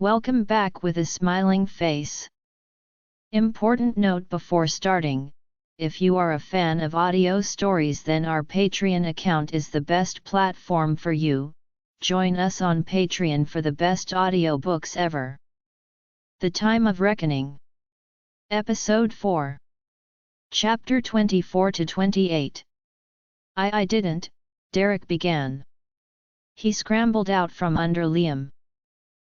Welcome back with a smiling face. Important note before starting, if you are a fan of audio stories, then our Patreon account is the best platform for you. Join us on Patreon for the best audiobooks ever. The Time of Reckoning. Episode 4. Chapter 24-28. I didn't, Derek began. He scrambled out from under Liam.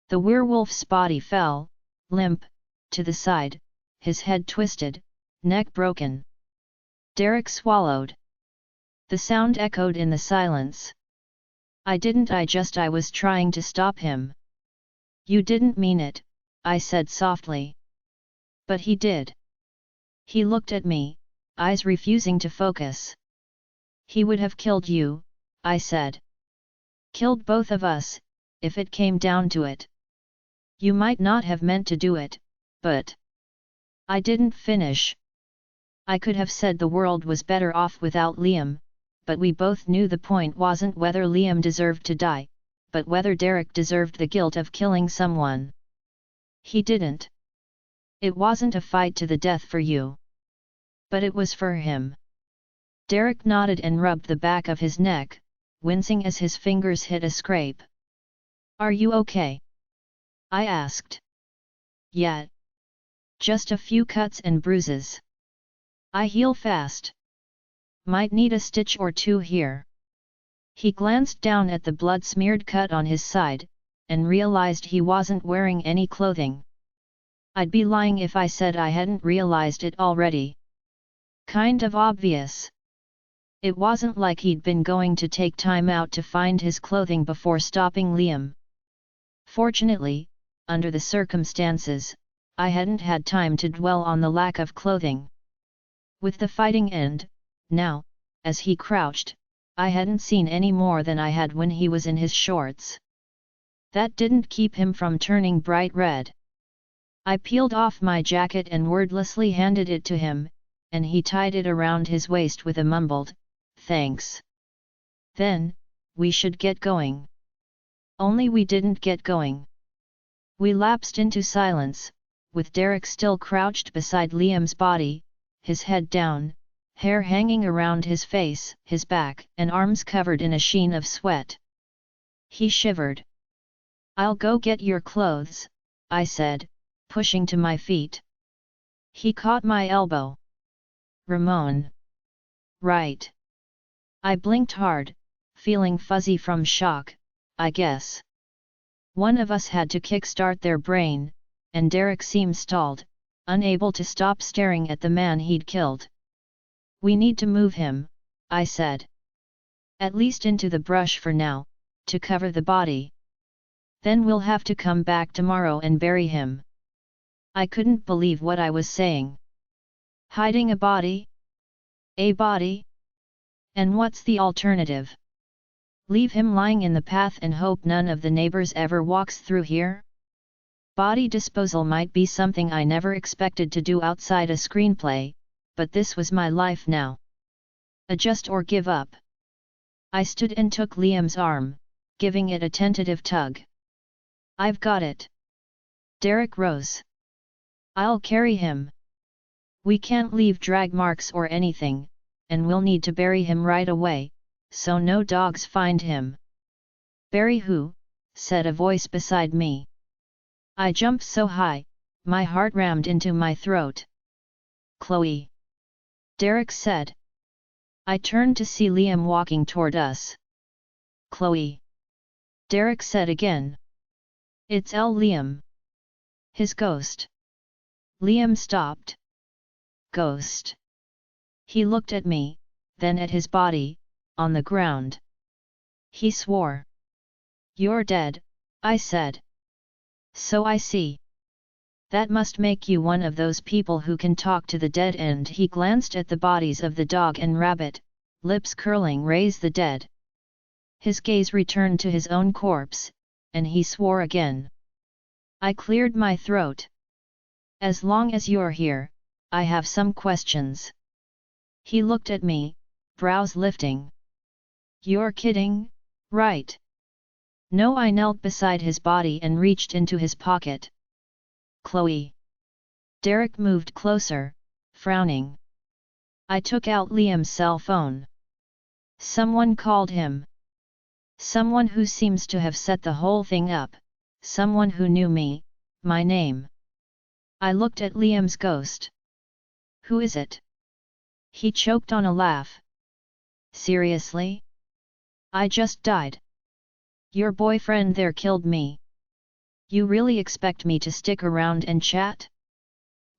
The werewolf's body fell, limp, to the side, his head twisted, neck broken. Derek swallowed. The sound echoed in the silence. I was trying to stop him. You didn't mean it, I said softly. But he did. He looked at me, eyes refusing to focus. He would have killed you, I said. Killed both of us, if it came down to it. You might not have meant to do it, but... I didn't finish. I could have said the world was better off without Liam, but we both knew the point wasn't whether Liam deserved to die, but whether Derek deserved the guilt of killing someone. He didn't. It wasn't a fight to the death for you. But it was for him. Derek nodded and rubbed the back of his neck, wincing as his fingers hit a scrape. Are you okay? I asked. Yeah. Just a few cuts and bruises. I heal fast. Might need a stitch or two here. He glanced down at the blood-smeared cut on his side, and realized he wasn't wearing any clothing. I'd be lying if I said I hadn't realized it already. Kind of obvious. It wasn't like he'd been going to take time out to find his clothing before stopping Liam. Fortunately, under the circumstances, I hadn't had time to dwell on the lack of clothing. With the fighting end, now, as he crouched, I hadn't seen any more than I had when he was in his shorts. That didn't keep him from turning bright red. I peeled off my jacket and wordlessly handed it to him, and he tied it around his waist with a mumbled, "Thanks." Then, we should get going. Only we didn't get going. We lapsed into silence, with Derek still crouched beside Liam's body, his head down, hair hanging around his face, his back and arms covered in a sheen of sweat. He shivered. I'll go get your clothes, I said, pushing to my feet. He caught my elbow. Ramon. Right. I blinked hard, feeling fuzzy from shock, I guess. One of us had to kickstart their brain, and Derek seemed stalled, unable to stop staring at the man he'd killed. We need to move him, I said. At least into the brush for now, to cover the body. Then we'll have to come back tomorrow and bury him. I couldn't believe what I was saying. Hiding a body? A body? And what's the alternative? Leave him lying in the path and hope none of the neighbors ever walks through here? Body disposal might be something I never expected to do outside a screenplay, but this was my life now. Adjust or give up. I stood and took Liam's arm, giving it a tentative tug. I've got it. Derek rose. I'll carry him. We can't leave drag marks or anything, and we'll need to bury him right away, so no dogs find him. Bury who? Said a voice beside me. I jumped so high, my heart rammed into my throat. Chloe. Derek said. I turned to see Liam walking toward us. Chloe. Derek said again. It's Liam. His ghost. Liam stopped. Ghost. He looked at me, then at his body, on the ground. He swore. You're dead, I said. So I see. That must make you one of those people who can talk to the dead. And he glanced at the bodies of the dog and rabbit, lips curling, raise the dead. His gaze returned to his own corpse, and he swore again. I cleared my throat. As long as you're here, I have some questions. He looked at me, brows lifting. You're kidding, right? No, I knelt beside his body and reached into his pocket. Chloe. Derek moved closer, frowning. I took out Liam's cell phone. Someone called him. Someone who seems to have set the whole thing up, someone who knew me, my name. I looked at Liam's ghost. Who is it? He choked on a laugh. Seriously? I just died. Your boyfriend there killed me. You really expect me to stick around and chat?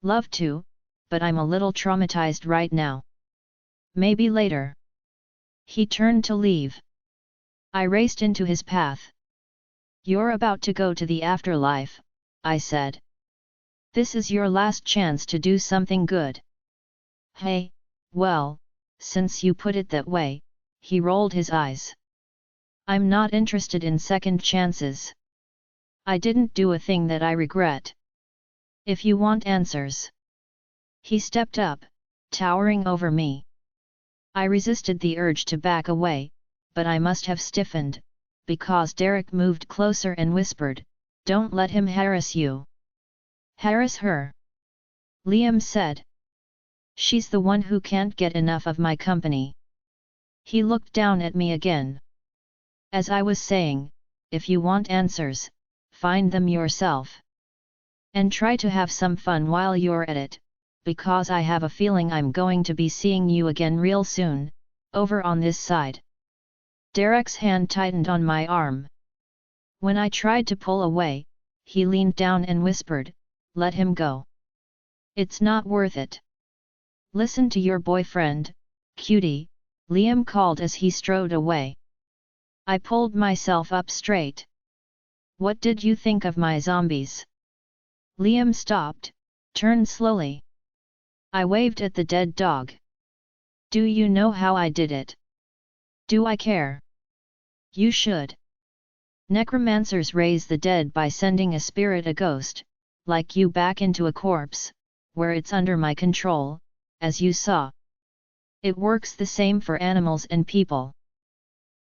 Love to, but I'm a little traumatized right now. Maybe later. He turned to leave. I raced into his path. You're about to go to the afterlife, I said. This is your last chance to do something good. Hey, well, since you put it that way, he rolled his eyes. I'm not interested in second chances. I didn't do a thing that I regret. If you want answers. He stepped up, towering over me. I resisted the urge to back away, but I must have stiffened, because Derek moved closer and whispered, "Don't let him harass you." Harass her? Liam said. She's the one who can't get enough of my company. He looked down at me again. As I was saying, if you want answers, find them yourself. And try to have some fun while you're at it, because I have a feeling I'm going to be seeing you again real soon, over on this side. Derek's hand tightened on my arm. When I tried to pull away, he leaned down and whispered, "Let him go. It's not worth it." Listen to your boyfriend, cutie, Liam called as he strode away. I pulled myself up straight. What did you think of my zombies? Liam stopped, turned slowly. I waved at the dead dog. Do you know how I did it? Do I care? You should. Necromancers raise the dead by sending a spirit, a ghost, like you, back into a corpse, where it's under my control, as you saw. It works the same for animals and people.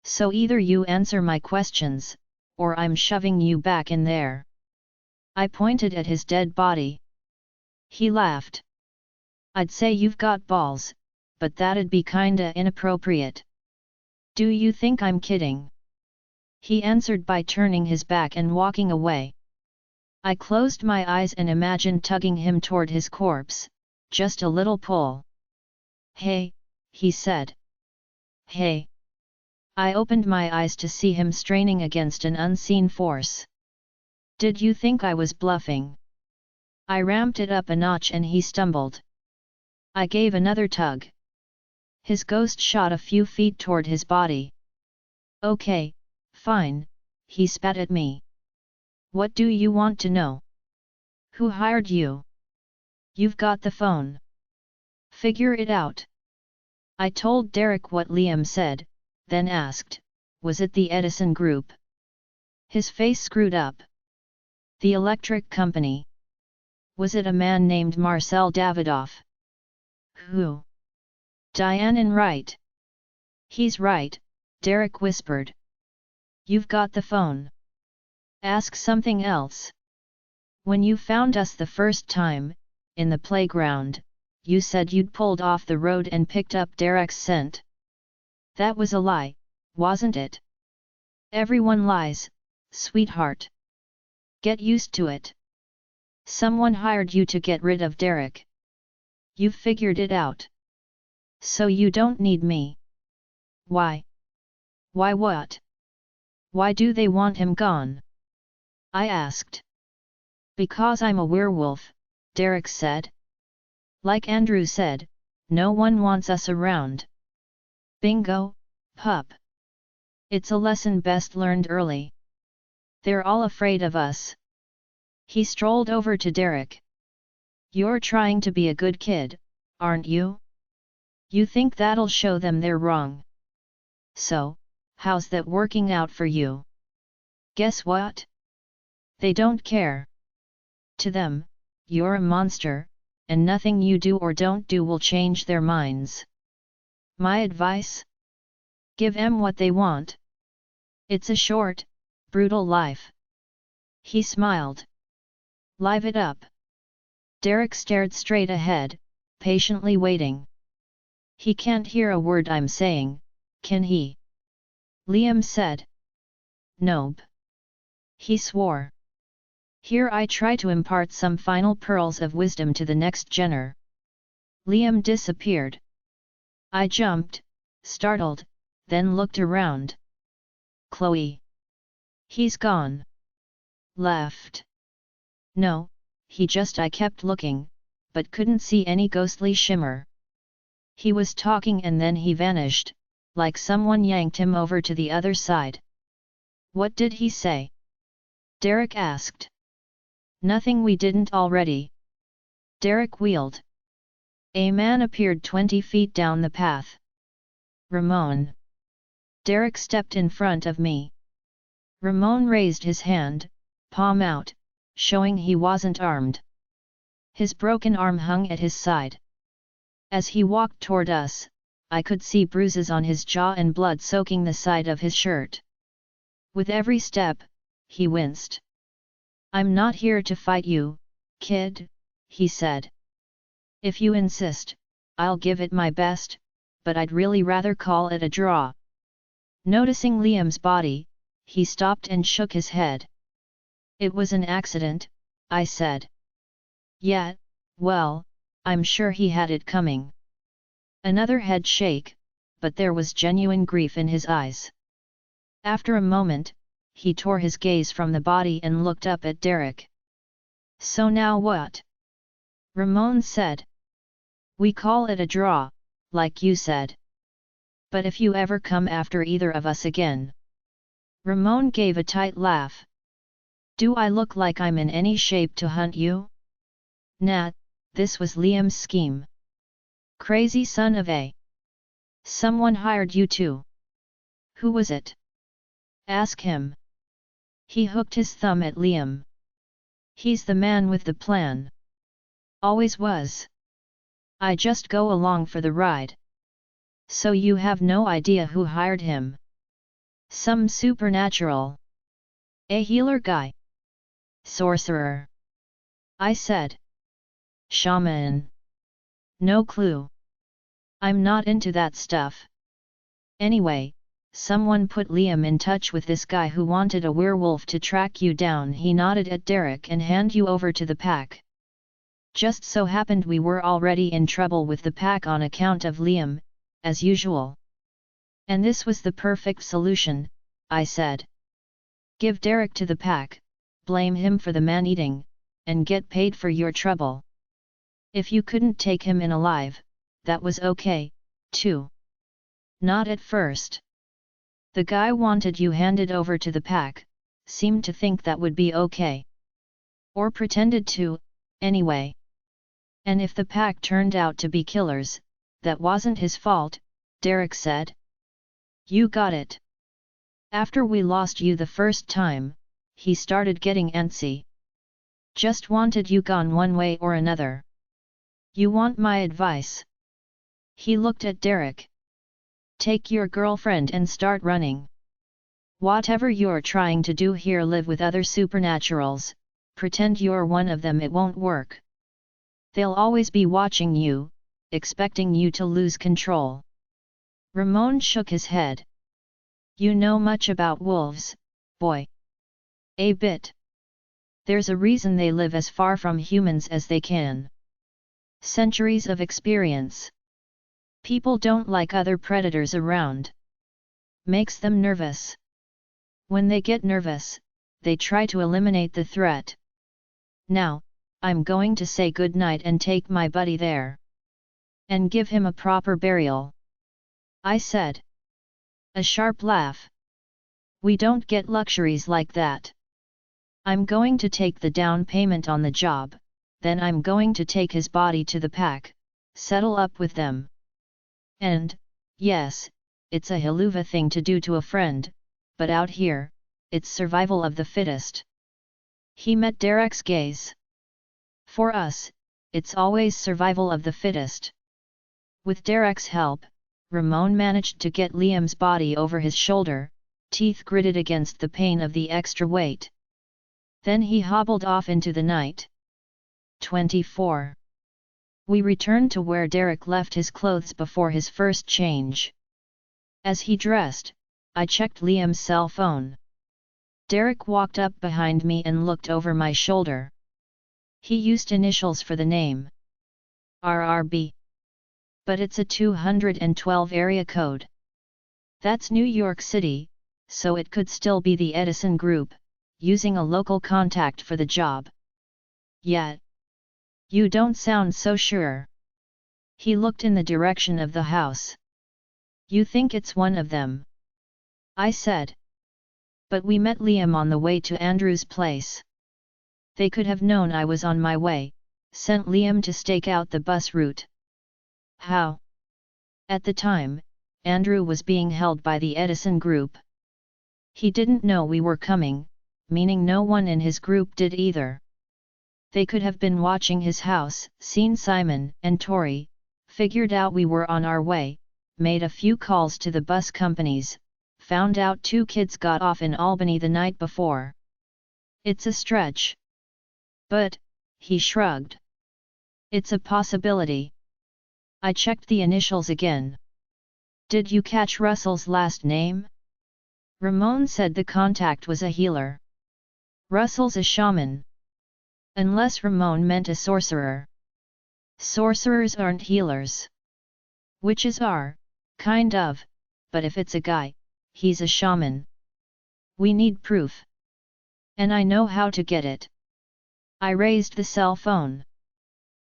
So either you answer my questions, or I'm shoving you back in there. I pointed at his dead body. He laughed. I'd say you've got balls, but that'd be kinda inappropriate. Do you think I'm kidding? He answered by turning his back and walking away. I closed my eyes and imagined tugging him toward his corpse, just a little pull. Hey, he said. Hey. I opened my eyes to see him straining against an unseen force. Did you think I was bluffing? I ramped it up a notch and he stumbled. I gave another tug. His ghost shot a few feet toward his body. Okay, fine, he spat at me. What do you want to know? Who hired you? You've got the phone. Figure it out. I told Derek what Liam said, then asked, was it the Edison Group? His face screwed up. The electric company. Was it a man named Marcel Davidoff? Who? Diane right. He's right, Derek whispered. You've got the phone. Ask something else. When you found us the first time, in the playground, you said you'd pulled off the road and picked up Derek's scent. That was a lie, wasn't it? Everyone lies, sweetheart. Get used to it. Someone hired you to get rid of Derek. You've figured it out. So you don't need me. Why? Why what? Why do they want him gone? I asked. Because I'm a werewolf, Derek said. Like Andrew said, no one wants us around. Bingo, pup. It's a lesson best learned early. They're all afraid of us. He strolled over to Derek. You're trying to be a good kid, aren't you? You think that'll show them they're wrong. So, how's that working out for you? Guess what? They don't care. To them, you're a monster, and nothing you do or don't do will change their minds. My advice? Give them what they want. It's a short, Brutal life. He smiled. Live it up. Derek stared straight ahead, patiently waiting. He can't hear a word I'm saying, can he? Liam said. Nope. He swore. Here I try to impart some final pearls of wisdom to the next gener. Liam disappeared. I jumped, startled, then looked around. Chloe. He's gone. Left. No, I kept looking, but couldn't see any ghostly shimmer. He was talking and then he vanished, like someone yanked him over to the other side. What did he say? Derek asked. Nothing we didn't already. Derek wheeled. A man appeared 20 feet down the path. Ramon. Derek stepped in front of me. Ramon raised his hand, palm out, showing he wasn't armed. His broken arm hung at his side. As he walked toward us, I could see bruises on his jaw and blood soaking the side of his shirt. With every step, he winced. I'm not here to fight you, kid, he said. If you insist, I'll give it my best, but I'd really rather call it a draw. Noticing Liam's body, he stopped and shook his head. It was an accident, I said. Yeah, well, I'm sure he had it coming. Another head shake, but there was genuine grief in his eyes. After a moment, he tore his gaze from the body and looked up at Derek. So now what? Ramon said. We call it a draw, like you said. But if you ever come after either of us again. Ramon gave a tight laugh. Do I look like I'm in any shape to hunt you? Nah, this was Liam's scheme. Crazy son of a. Someone hired you too. Who was it? Ask him. He hooked his thumb at Liam. He's the man with the plan. Always was. I just go along for the ride. So you have no idea who hired him? Some supernatural. A healer guy. Sorcerer. I said. Shaman. No clue. I'm not into that stuff. Anyway, someone put Liam in touch with this guy who wanted a werewolf to track you down. He nodded at Derek and hand you over to the pack. Just so happened we were already in trouble with the pack on account of Liam, as usual. And this was the perfect solution, I said. Give Derek to the pack, blame him for the man-eating, and get paid for your trouble. If you couldn't take him in alive, that was okay, too. Not at first. The guy wanted you handed over to the pack, seemed to think that would be okay. Or pretended to, anyway. And if the pack turned out to be killers, that wasn't his fault, Derek said. You got it. After we lost you the first time, he started getting antsy. Just wanted you gone one way or another. You want my advice? He looked at Derek. Take your girlfriend and start running. Whatever you're trying to do here, live with other supernaturals, pretend you're one of them, it won't work. They'll always be watching you, expecting you to lose control. Ramon shook his head. You know much about wolves, boy. A bit. There's a reason they live as far from humans as they can. Centuries of experience. People don't like other predators around. Makes them nervous. When they get nervous, they try to eliminate the threat. Now, I'm going to say goodnight and take my buddy there. And give him a proper burial. I said. A sharp laugh. We don't get luxuries like that. I'm going to take the down payment on the job, then I'm going to take his body to the pack, settle up with them. And, yes, it's a haluva thing to do to a friend, but out here, it's survival of the fittest. He met Derek's gaze. For us, it's always survival of the fittest. With Derek's help, Ramon managed to get Liam's body over his shoulder, teeth gritted against the pain of the extra weight. Then he hobbled off into the night. 24. We returned to where Derek left his clothes before his first change. As he dressed, I checked Liam's cell phone. Derek walked up behind me and looked over my shoulder. He used initials for the name. RRB. But it's a 212 area code. That's New York City, so it could still be the Edison Group, using a local contact for the job. Yet. You don't sound so sure. He looked in the direction of the house. You think it's one of them? I said. But we met Liam on the way to Andrew's place. They could have known I was on my way, sent Liam to stake out the bus route. How? At the time, Andrew was being held by the Edison Group. He didn't know we were coming, meaning no one in his group did either. They could have been watching his house, seen Simon and Tori, figured out we were on our way, made a few calls to the bus companies, found out 2 kids got off in Albany the night before. It's a stretch. But, he shrugged. It's a possibility. I checked the initials again. Did you catch Russell's last name? Ramon said the contact was a healer. Russell's a shaman. Unless Ramon meant a sorcerer. Sorcerers aren't healers. Witches are, kind of, but if it's a guy, he's a shaman. We need proof. And I know how to get it. I raised the cell phone.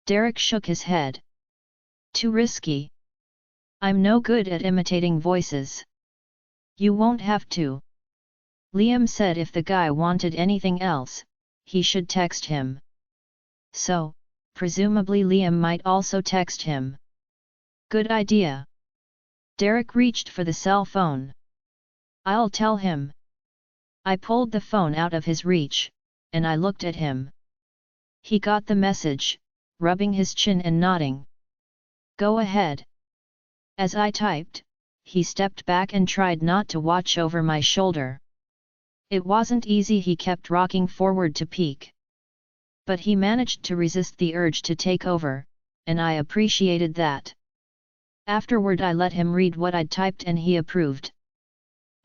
Derek shook his head. Too risky. I'm no good at imitating voices. You won't have to. Liam said if the guy wanted anything else, he should text him. So, presumably Liam might also text him. Good idea. Derek reached for the cell phone. I'll tell him. I pulled the phone out of his reach, and I looked at him. He got the message, rubbing his chin and nodding. Go ahead. As I typed, he stepped back and tried not to watch over my shoulder. It wasn't easy, he kept rocking forward to peek. But he managed to resist the urge to take over, and I appreciated that. Afterward I let him read what I'd typed and he approved.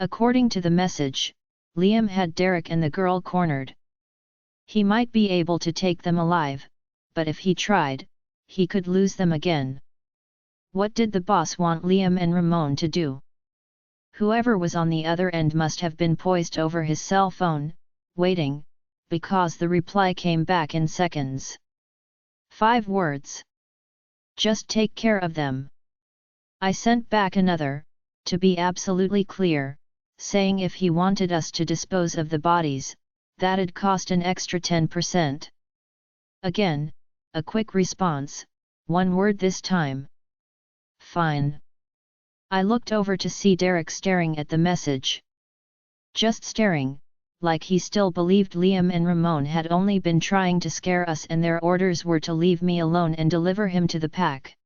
According to the message, Liam had Derek and the girl cornered. He might be able to take them alive, but if he tried, he could lose them again. What did the boss want Liam and Ramon to do? Whoever was on the other end must have been poised over his cell phone, waiting, because the reply came back in seconds. 5 words. Just take care of them. I sent back another, to be absolutely clear, saying if he wanted us to dispose of the bodies, that'd cost an extra 10%. Again, a quick response, 1 word this time. Fine. I looked over to see Derek staring at the message. Just staring, like he still believed Liam and Ramon had only been trying to scare us and their orders were to leave me alone and deliver him to the pack.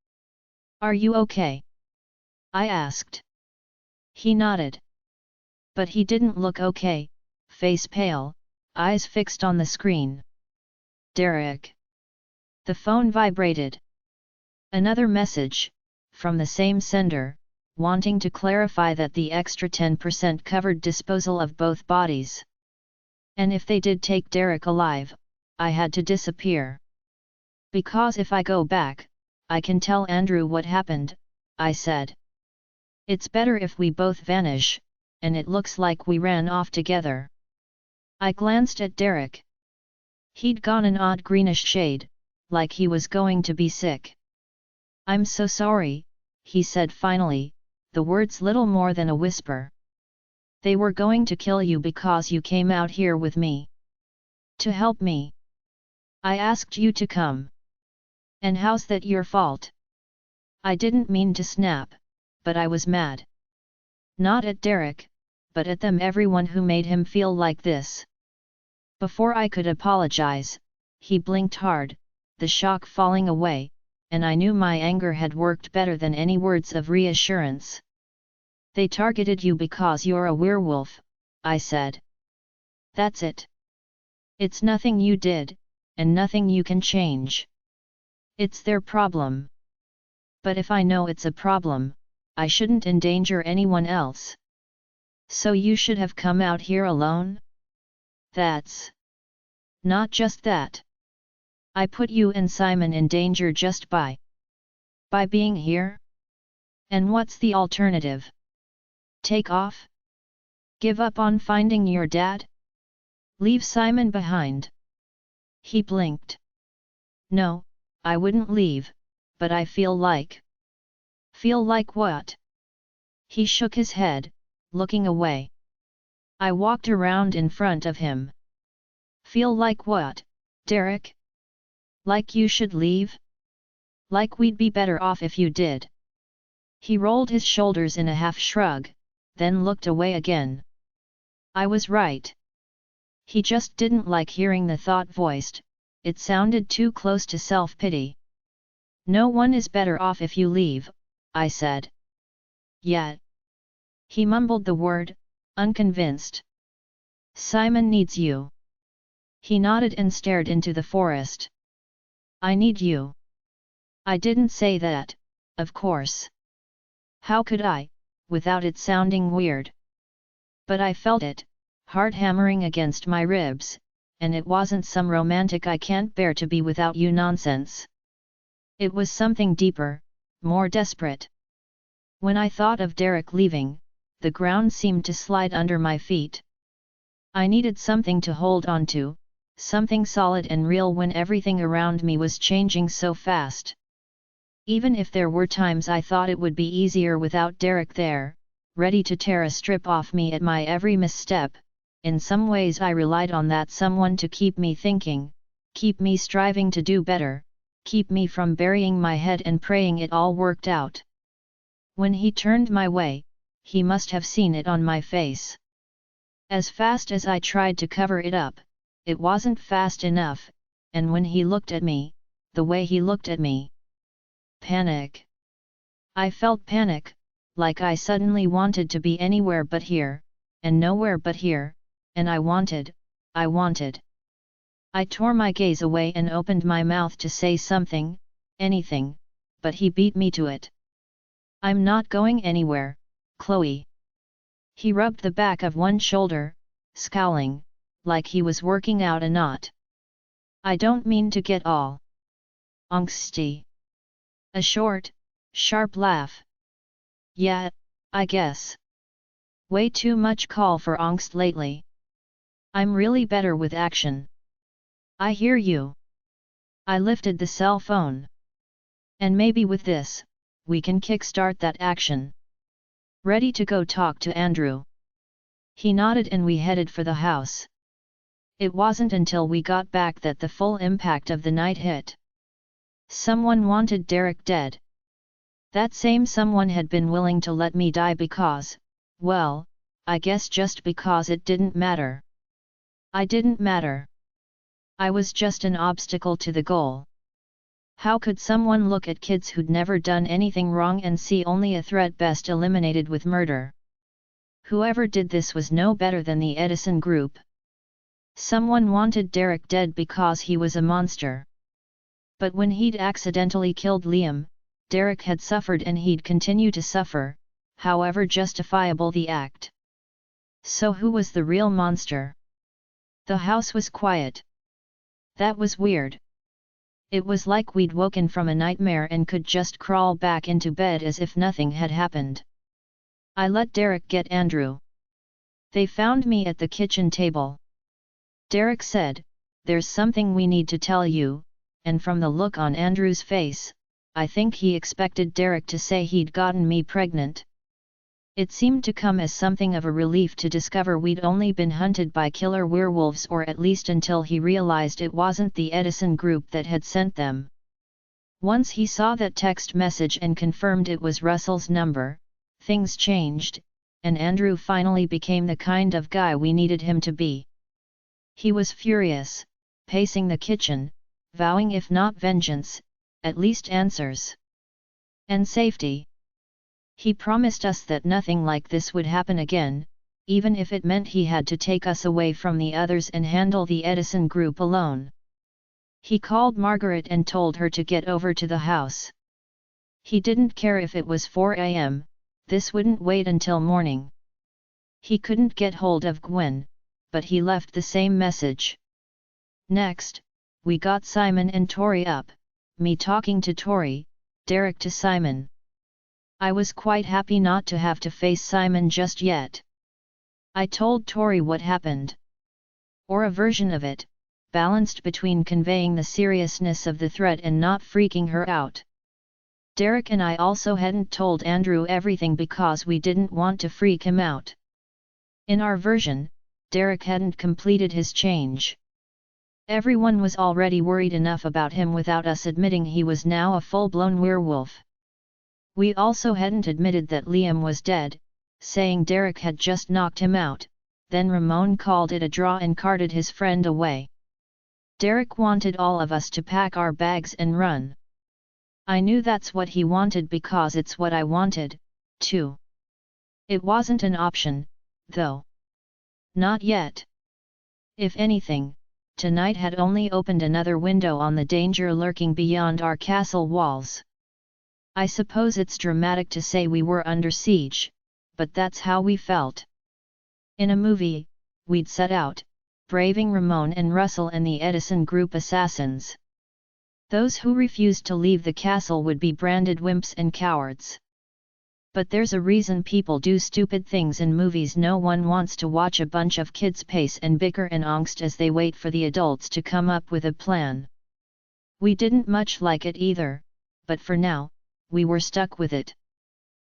Are you okay? I asked. He nodded. But he didn't look okay, face pale, eyes fixed on the screen. Derek. The phone vibrated. Another message, from the same sender, wanting to clarify that the extra 10% covered disposal of both bodies. And if they did take Derek alive, I had to disappear. Because if I go back, I can tell Andrew what happened, I said. It's better if we both vanish, and it looks like we ran off together. I glanced at Derek. He'd gone an odd greenish shade, like he was going to be sick. I'm so sorry, he said finally, the words little more than a whisper. They were going to kill you because you came out here with me. To help me. I asked you to come. And how's that your fault? I didn't mean to snap, but I was mad. Not at Derek, but at them, everyone who made him feel like this. Before I could apologize, he blinked hard, the shock falling away, and I knew my anger had worked better than any words of reassurance. They targeted you because you're a werewolf, I said. That's it. It's nothing you did, and nothing you can change. It's their problem. But if I know it's a problem, I shouldn't endanger anyone else. So you should have come out here alone? That's not just that. I put you and Simon in danger just by being here? And what's the alternative? Take off? Give up on finding your dad? Leave Simon behind? He blinked. No, I wouldn't leave, but I feel like. Feel like what? He shook his head, looking away. I walked around in front of him. Feel like what, Derek? Like you should leave? Like we'd be better off if you did. He rolled his shoulders in a half shrug, then looked away again. I was right. He just didn't like hearing the thought voiced, it sounded too close to self-pity. No one is better off if you leave, I said. Yet. He mumbled the word, unconvinced. Simon needs you. He nodded and stared into the forest. I need you. I didn't say that, of course. How could I, without it sounding weird? But I felt it, heart hammering against my ribs, and it wasn't some romantic I can't bear to be without you nonsense. It was something deeper, more desperate. When I thought of Derek leaving, the ground seemed to slide under my feet. I needed something to hold on to, something solid and real when everything around me was changing so fast. Even if there were times I thought it would be easier without Derek there, ready to tear a strip off me at my every misstep, in some ways I relied on that someone to keep me thinking, keep me striving to do better, keep me from burying my head and praying it all worked out. When he turned my way, he must have seen it on my face. As fast as I tried to cover it up, it wasn't fast enough, and when he looked at me, the way he looked at me. Panic. I felt panic, like I suddenly wanted to be anywhere but here, and nowhere but here, and I wanted. I tore my gaze away and opened my mouth to say something, anything, but he beat me to it. I'm not going anywhere, Chloe. He rubbed the back of one shoulder, scowling, like he was working out a knot. I don't mean to get all angsty. A short, sharp laugh. Yeah, I guess. Way too much call for angst lately. I'm really better with action. I hear you. I lifted the cell phone. And maybe with this, we can kickstart that action. Ready to go talk to Andrew. He nodded and we headed for the house. It wasn't until we got back that the full impact of the night hit. Someone wanted Derek dead. That same someone had been willing to let me die because, well, I guess just because it didn't matter. I didn't matter. I was just an obstacle to the goal. How could someone look at kids who'd never done anything wrong and see only a threat best eliminated with murder? Whoever did this was no better than the Edison Group. Someone wanted Derek dead because he was a monster. But when he'd accidentally killed Liam, Derek had suffered and he'd continue to suffer, however justifiable the act. So who was the real monster? The house was quiet. That was weird. It was like we'd woken from a nightmare and could just crawl back into bed as if nothing had happened. I let Derek get Andrew. They found me at the kitchen table. Derek said, "There's something we need to tell you," and from the look on Andrew's face, I think he expected Derek to say he'd gotten me pregnant. It seemed to come as something of a relief to discover we'd only been hunted by killer werewolves, or at least until he realized it wasn't the Edison Group that had sent them. Once he saw that text message and confirmed it was Russell's number, things changed, and Andrew finally became the kind of guy we needed him to be. He was furious, pacing the kitchen, vowing if not vengeance, at least answers. And safety. He promised us that nothing like this would happen again, even if it meant he had to take us away from the others and handle the Edison group alone. He called Margaret and told her to get over to the house. He didn't care if it was 4 a.m., this wouldn't wait until morning. He couldn't get hold of Gwen, but he left the same message. Next, we got Simon and Tori up, me talking to Tori, Derek to Simon. I was quite happy not to have to face Simon just yet. I told Tori what happened. Or a version of it, balanced between conveying the seriousness of the threat and not freaking her out. Derek and I also hadn't told Andrew everything because we didn't want to freak him out. In our version, Derek hadn't completed his change. Everyone was already worried enough about him without us admitting he was now a full-blown werewolf. We also hadn't admitted that Liam was dead, saying Derek had just knocked him out, then Ramon called it a draw and carted his friend away. Derek wanted all of us to pack our bags and run. I knew that's what he wanted because it's what I wanted, too. It wasn't an option, though. Not yet. If anything, tonight had only opened another window on the danger lurking beyond our castle walls. I suppose it's dramatic to say we were under siege, but that's how we felt. In a movie, we'd set out, braving Ramon and Russell and the Edison group assassins. Those who refused to leave the castle would be branded wimps and cowards. But there's a reason people do stupid things in movies. No one wants to watch a bunch of kids pace and bicker and angst as they wait for the adults to come up with a plan. We didn't much like it either, but for now, we were stuck with it.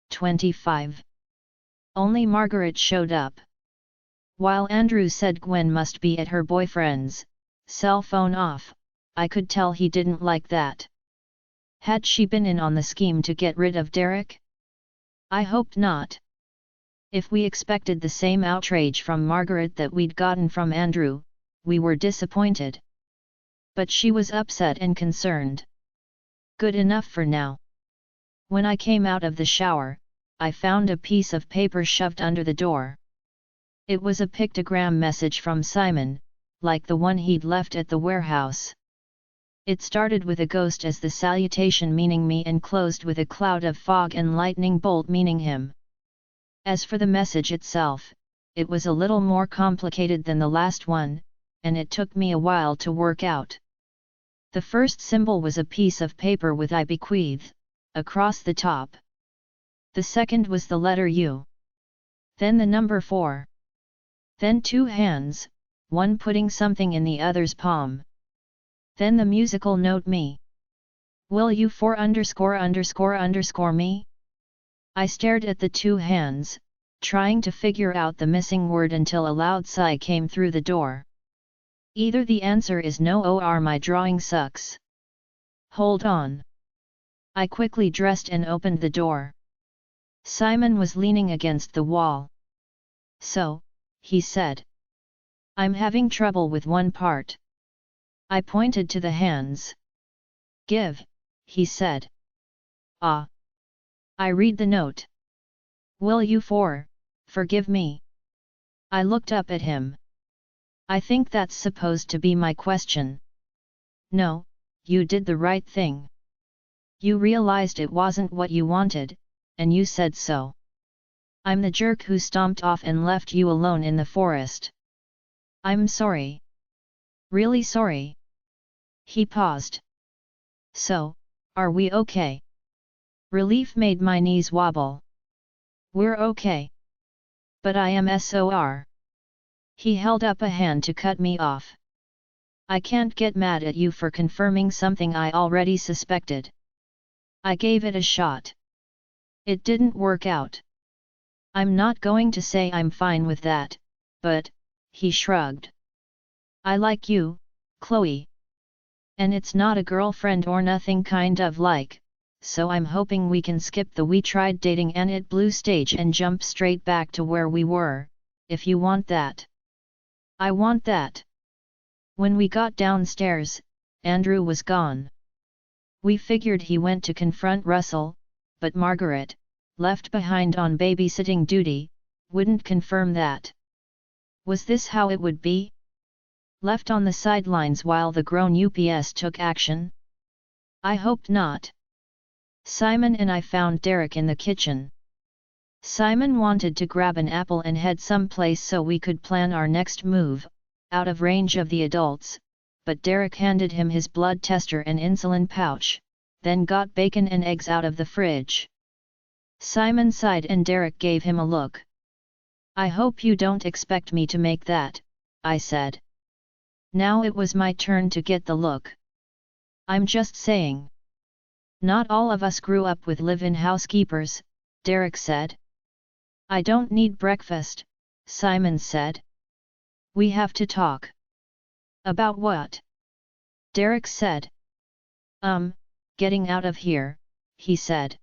25. Only Margaret showed up. While Andrew said Gwen must be at her boyfriend's, cell phone off, I could tell he didn't like that. Had she been in on the scheme to get rid of Derek? I hoped not. If we expected the same outrage from Margaret that we'd gotten from Andrew, we were disappointed. But she was upset and concerned. Good enough for now. When I came out of the shower, I found a piece of paper shoved under the door. It was a pictogram message from Simon, like the one he'd left at the warehouse. It started with a ghost as the salutation meaning me and closed with a cloud of fog and lightning bolt meaning him. As for the message itself, it was a little more complicated than the last one, and it took me a while to work out. The first symbol was a piece of paper with I bequeath across the top. The second was the letter U. Then the number 4. Then 2 hands, one putting something in the other's palm. Then the musical note me. Will you 4 _ me? I stared at the 2 hands, trying to figure out the missing word until a loud sigh came through the door. Either the answer is no or my drawing sucks. Hold on. I quickly dressed and opened the door. Simon was leaning against the wall. So, he said. I'm having trouble with one part. I pointed to the hands. Give, he said. Ah. I read the note. Will you 4, forgive me? I looked up at him. I think that's supposed to be my question. No, you did the right thing. You realized it wasn't what you wanted, and you said so. I'm the jerk who stomped off and left you alone in the forest. I'm sorry. Really sorry. He paused. So, are we okay? Relief made my knees wobble. We're okay. But I am SOR. He held up a hand to cut me off. I can't get mad at you for confirming something I already suspected. I gave it a shot. It didn't work out. I'm not going to say I'm fine with that, but, he shrugged. I like you, Chloe. And it's not a girlfriend or nothing kind of like, so I'm hoping we can skip the we tried dating and it blew stage and jump straight back to where we were, if you want that. I want that. When we got downstairs, Andrew was gone. We figured he went to confront Russell, but Margaret, left behind on babysitting duty, wouldn't confirm that. Was this how it would be? Left on the sidelines while the grown UPS took action? I hoped not. Simon and I found Derek in the kitchen. Simon wanted to grab an apple and head someplace so we could plan our next move, out of range of the adults, but Derek handed him his blood tester and insulin pouch, then got bacon and eggs out of the fridge. Simon sighed and Derek gave him a look. I hope you don't expect me to make that, I said. Now it was my turn to get the look. I'm just saying. Not all of us grew up with live-in housekeepers, Derek said. I don't need breakfast, Simon said. We have to talk. About what? Derek said. Getting out of here, he said.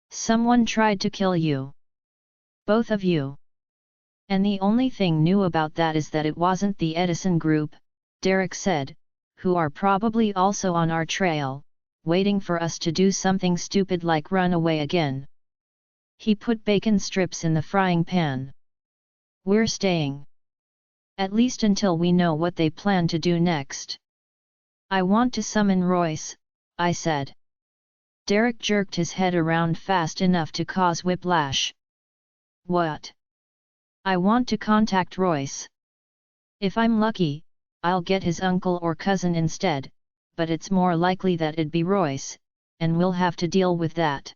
Someone tried to kill you. Both of you. And the only thing new about that is that it wasn't the Edison group, Derek said, who are probably also on our trail, waiting for us to do something stupid like run away again. He put bacon strips in the frying pan. We're staying. At least until we know what they plan to do next. I want to summon Royce, I said. Derek jerked his head around fast enough to cause whiplash. What? I want to contact Royce. If I'm lucky, I'll get his uncle or cousin instead, but it's more likely that it'd be Royce, and we'll have to deal with that.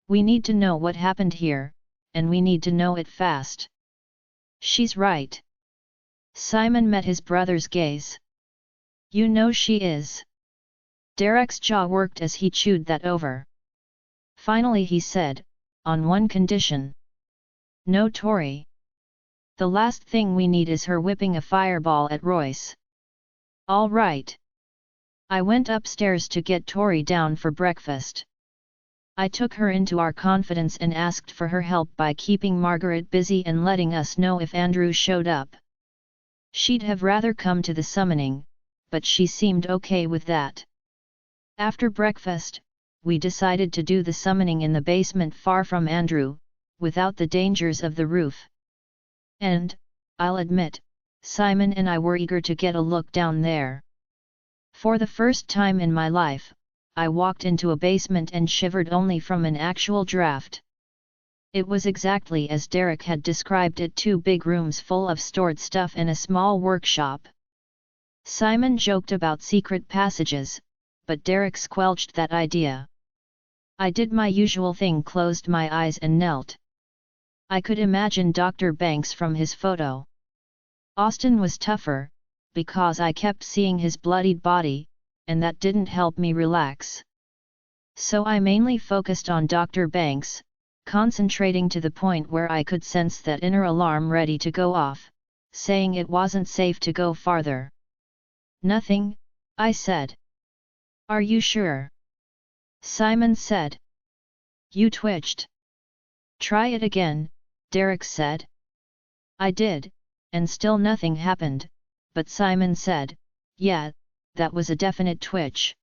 We need to know what happened here, and we need to know it fast. She's right. Simon met his brother's gaze. You know she is. Derek's jaw worked as he chewed that over. Finally he said, on one condition. No Tori. The last thing we need is her whipping a fireball at Royce. All right. I went upstairs to get Tori down for breakfast. I took her into our confidence and asked for her help by keeping Margaret busy and letting us know if Andrew showed up. She'd have rather come to the summoning, but she seemed okay with that. After breakfast, we decided to do the summoning in the basement far from Andrew, without the dangers of the roof. And, I'll admit, Simon and I were eager to get a look down there. For the first time in my life, I walked into a basement and shivered only from an actual draft. It was exactly as Derek had described it, 2 big rooms full of stored stuff and a small workshop. Simon joked about secret passages, but Derek squelched that idea. I did my usual thing, closed my eyes and knelt. I could imagine Dr. Banks from his photo. Austin was tougher, because I kept seeing his bloodied body, and that didn't help me relax. So I mainly focused on Dr. Banks, concentrating to the point where I could sense that inner alarm ready to go off, saying it wasn't safe to go farther. Nothing, I said. Are you sure? Simon said. You twitched. Try it again, Derek said. I did, and still nothing happened, but Simon said, yeah, that was a definite twitch.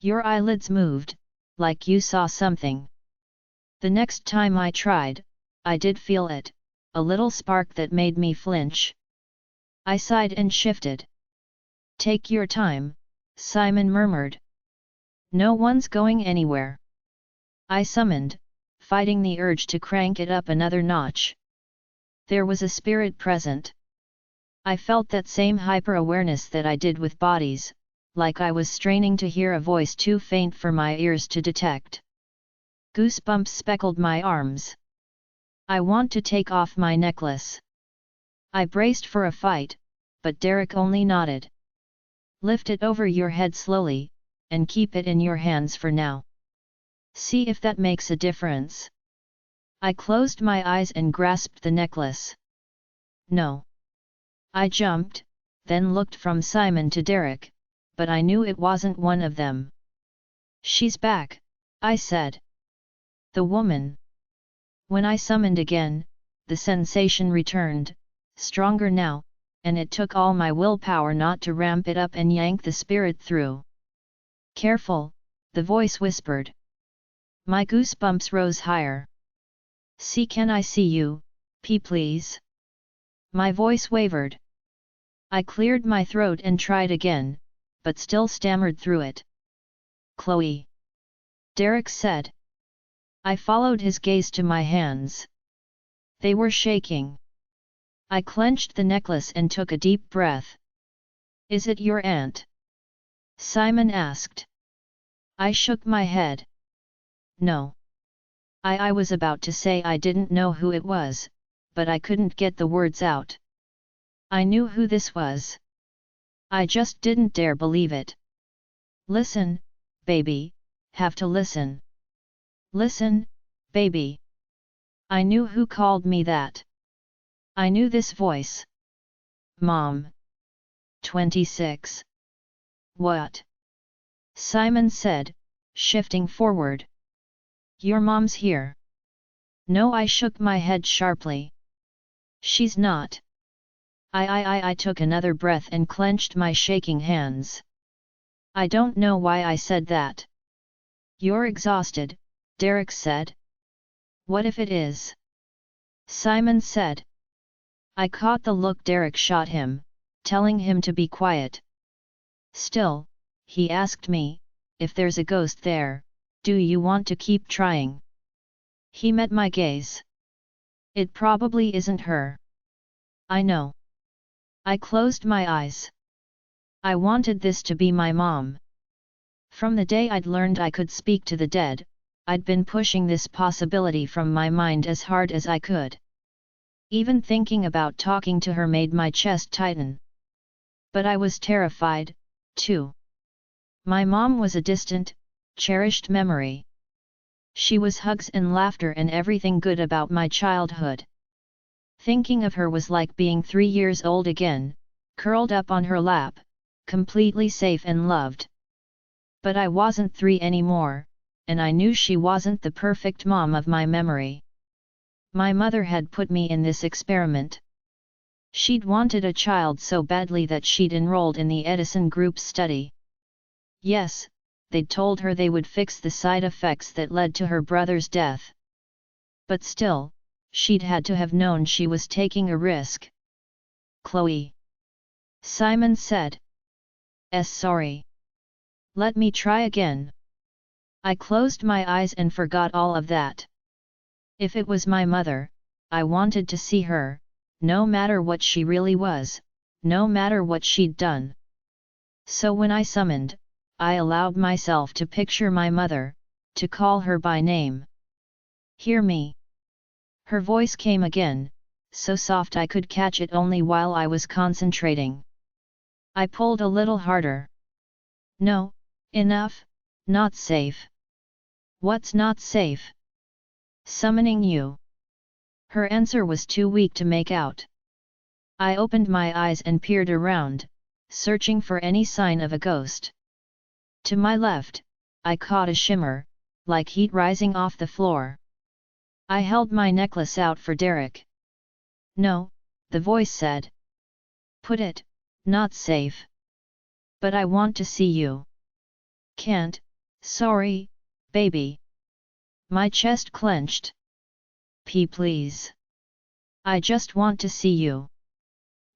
Your eyelids moved, like you saw something. The next time I tried, I did feel it, a little spark that made me flinch. I sighed and shifted. Take your time, Simon murmured. No one's going anywhere. I summoned, fighting the urge to crank it up another notch. There was a spirit present. I felt that same hyper-awareness that I did with bodies, like I was straining to hear a voice too faint for my ears to detect. Goosebumps speckled my arms. I want to take off my necklace. I braced for a fight, but Derek only nodded. Lift it over your head slowly, and keep it in your hands for now. See if that makes a difference. I closed my eyes and grasped the necklace. No. I jumped, then looked from Simon to Derek, but I knew it wasn't one of them. She's back, I said. The woman. When I summoned again, the sensation returned, stronger now, and it took all my willpower not to ramp it up and yank the spirit through. Careful, the voice whispered. My goosebumps rose higher. "See, can I see you, please?" My voice wavered. I cleared my throat and tried again, but still stammered through it. "Chloe," Derek said. I followed his gaze to my hands. They were shaking. I clenched the necklace and took a deep breath. "Is it your aunt?" Simon asked. I shook my head. "No." I was about to say I didn't know who it was, but I couldn't get the words out. I knew who this was. I just didn't dare believe it. "Listen, baby, have to listen. Listen, baby." I knew who called me that. I knew this voice. "Mom." 26. "What?" Simon said, shifting forward. "Your mom's here." "No," I shook my head sharply. "She's not." I took another breath and clenched my shaking hands. "I don't know why I said that." "You're exhausted," Derek said. "What if it is?" Simon said. I caught the look Derek shot him, telling him to be quiet. Still, he asked me, "If there's a ghost there, do you want to keep trying?" He met my gaze. "It probably isn't her." "I know." I closed my eyes. I wanted this to be my mom. From the day I'd learned I could speak to the dead, I'd been pushing this possibility from my mind as hard as I could. Even thinking about talking to her made my chest tighten. But I was terrified, too. My mom was a distant, cherished memory. She was hugs and laughter and everything good about my childhood. Thinking of her was like being 3 years old again, curled up on her lap, completely safe and loved. But I wasn't 3 anymore, and I knew she wasn't the perfect mom of my memory. My mother had put me in this experiment. She'd wanted a child so badly that she'd enrolled in the Edison Group's study. Yes, they'd told her they would fix the side effects that led to her brother's death. But still, she'd had to have known she was taking a risk. "Chloe," Simon said. Sorry. Let me try again." I closed my eyes and forgot all of that. If it was my mother, I wanted to see her, no matter what she really was, no matter what she'd done. So when I summoned, I allowed myself to picture my mother, to call her by name. "Hear me." Her voice came again, so soft I could catch it only while I was concentrating. I pulled a little harder. "No, enough, not safe." "What's not safe?" "Summoning you." Her answer was too weak to make out. I opened my eyes and peered around, searching for any sign of a ghost. To my left, I caught a shimmer, like heat rising off the floor. I held my necklace out for Derek. "No," the voice said. "Put it, not safe." "But I want to see you." "Can't, sorry, baby." My chest clenched. Please. I just want to see you."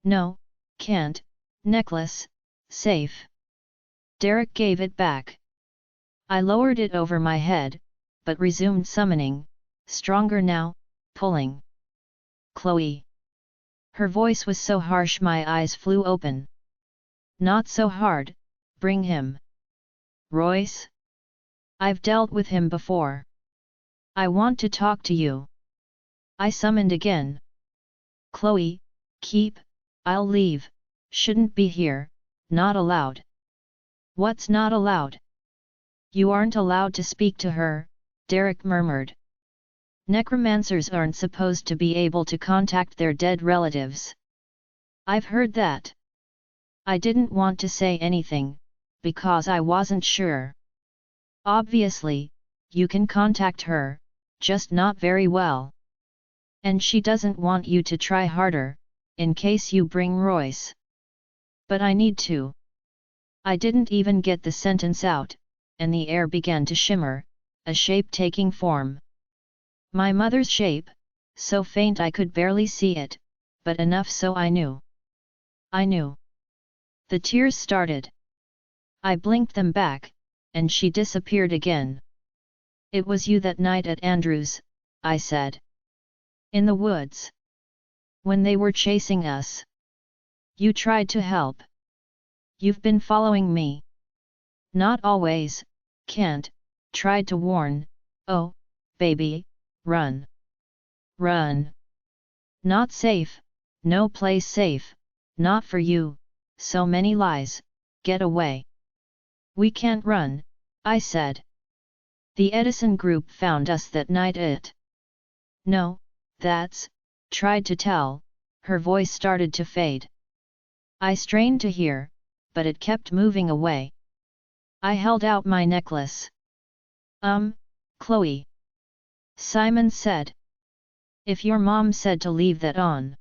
"No, can't, necklace, safe." Derek gave it back. I lowered it over my head, but resumed summoning, stronger now, pulling. "Chloe." Her voice was so harsh my eyes flew open. "Not so hard, bring him." "Royce?" "I've dealt with him before." "I want to talk to you." I summoned again. "Chloe, keep, I'll leave, shouldn't be here, not allowed." "What's not allowed?" "You aren't allowed to speak to her," Derek murmured. "Necromancers aren't supposed to be able to contact their dead relatives." "I've heard that." I didn't want to say anything, because I wasn't sure. "Obviously, you can contact her, just not very well. And she doesn't want you to try harder, in case you bring Royce." "But I need to." I didn't even get the sentence out, and the air began to shimmer, a shape taking form. My mother's shape, so faint I could barely see it, but enough so I knew. I knew. The tears started. I blinked them back, and she disappeared again. It was you that night at Andrew's, I said. In the woods. When they were chasing us. You tried to help. You've been following me. Not always, can't, tried to warn, oh, baby, run. Run. Not safe, no place safe, not for you, so many lies, get away. We can't run, I said. The Edison group found us that night at. No, that's, tried to tell, her voice started to fade. I strained to hear, but it kept moving away. I held out my necklace. Chloe. Simon said. If your mom said to leave that on.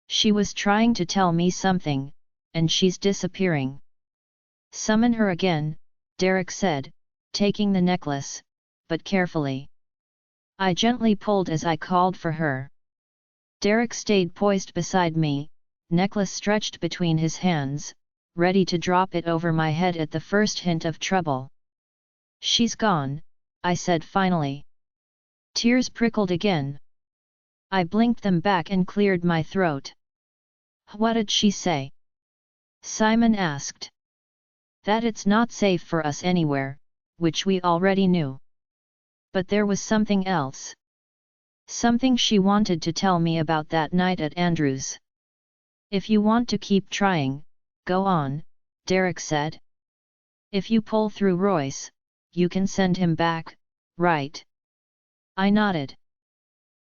She was trying to tell me something, and she's disappearing. Summon her again, Derek said, taking the necklace, but carefully. I gently pulled as I called for her. Derek stayed poised beside me, necklace stretched between his hands, ready to drop it over my head at the first hint of trouble. She's gone, I said finally. Tears prickled again. I blinked them back and cleared my throat. What did she say? Simon asked. That it's not safe for us anywhere, which we already knew. But there was something else. Something she wanted to tell me about that night at Andrew's. If you want to keep trying, go on, Derek said. If you pull through Royce, you can send him back, right? I nodded.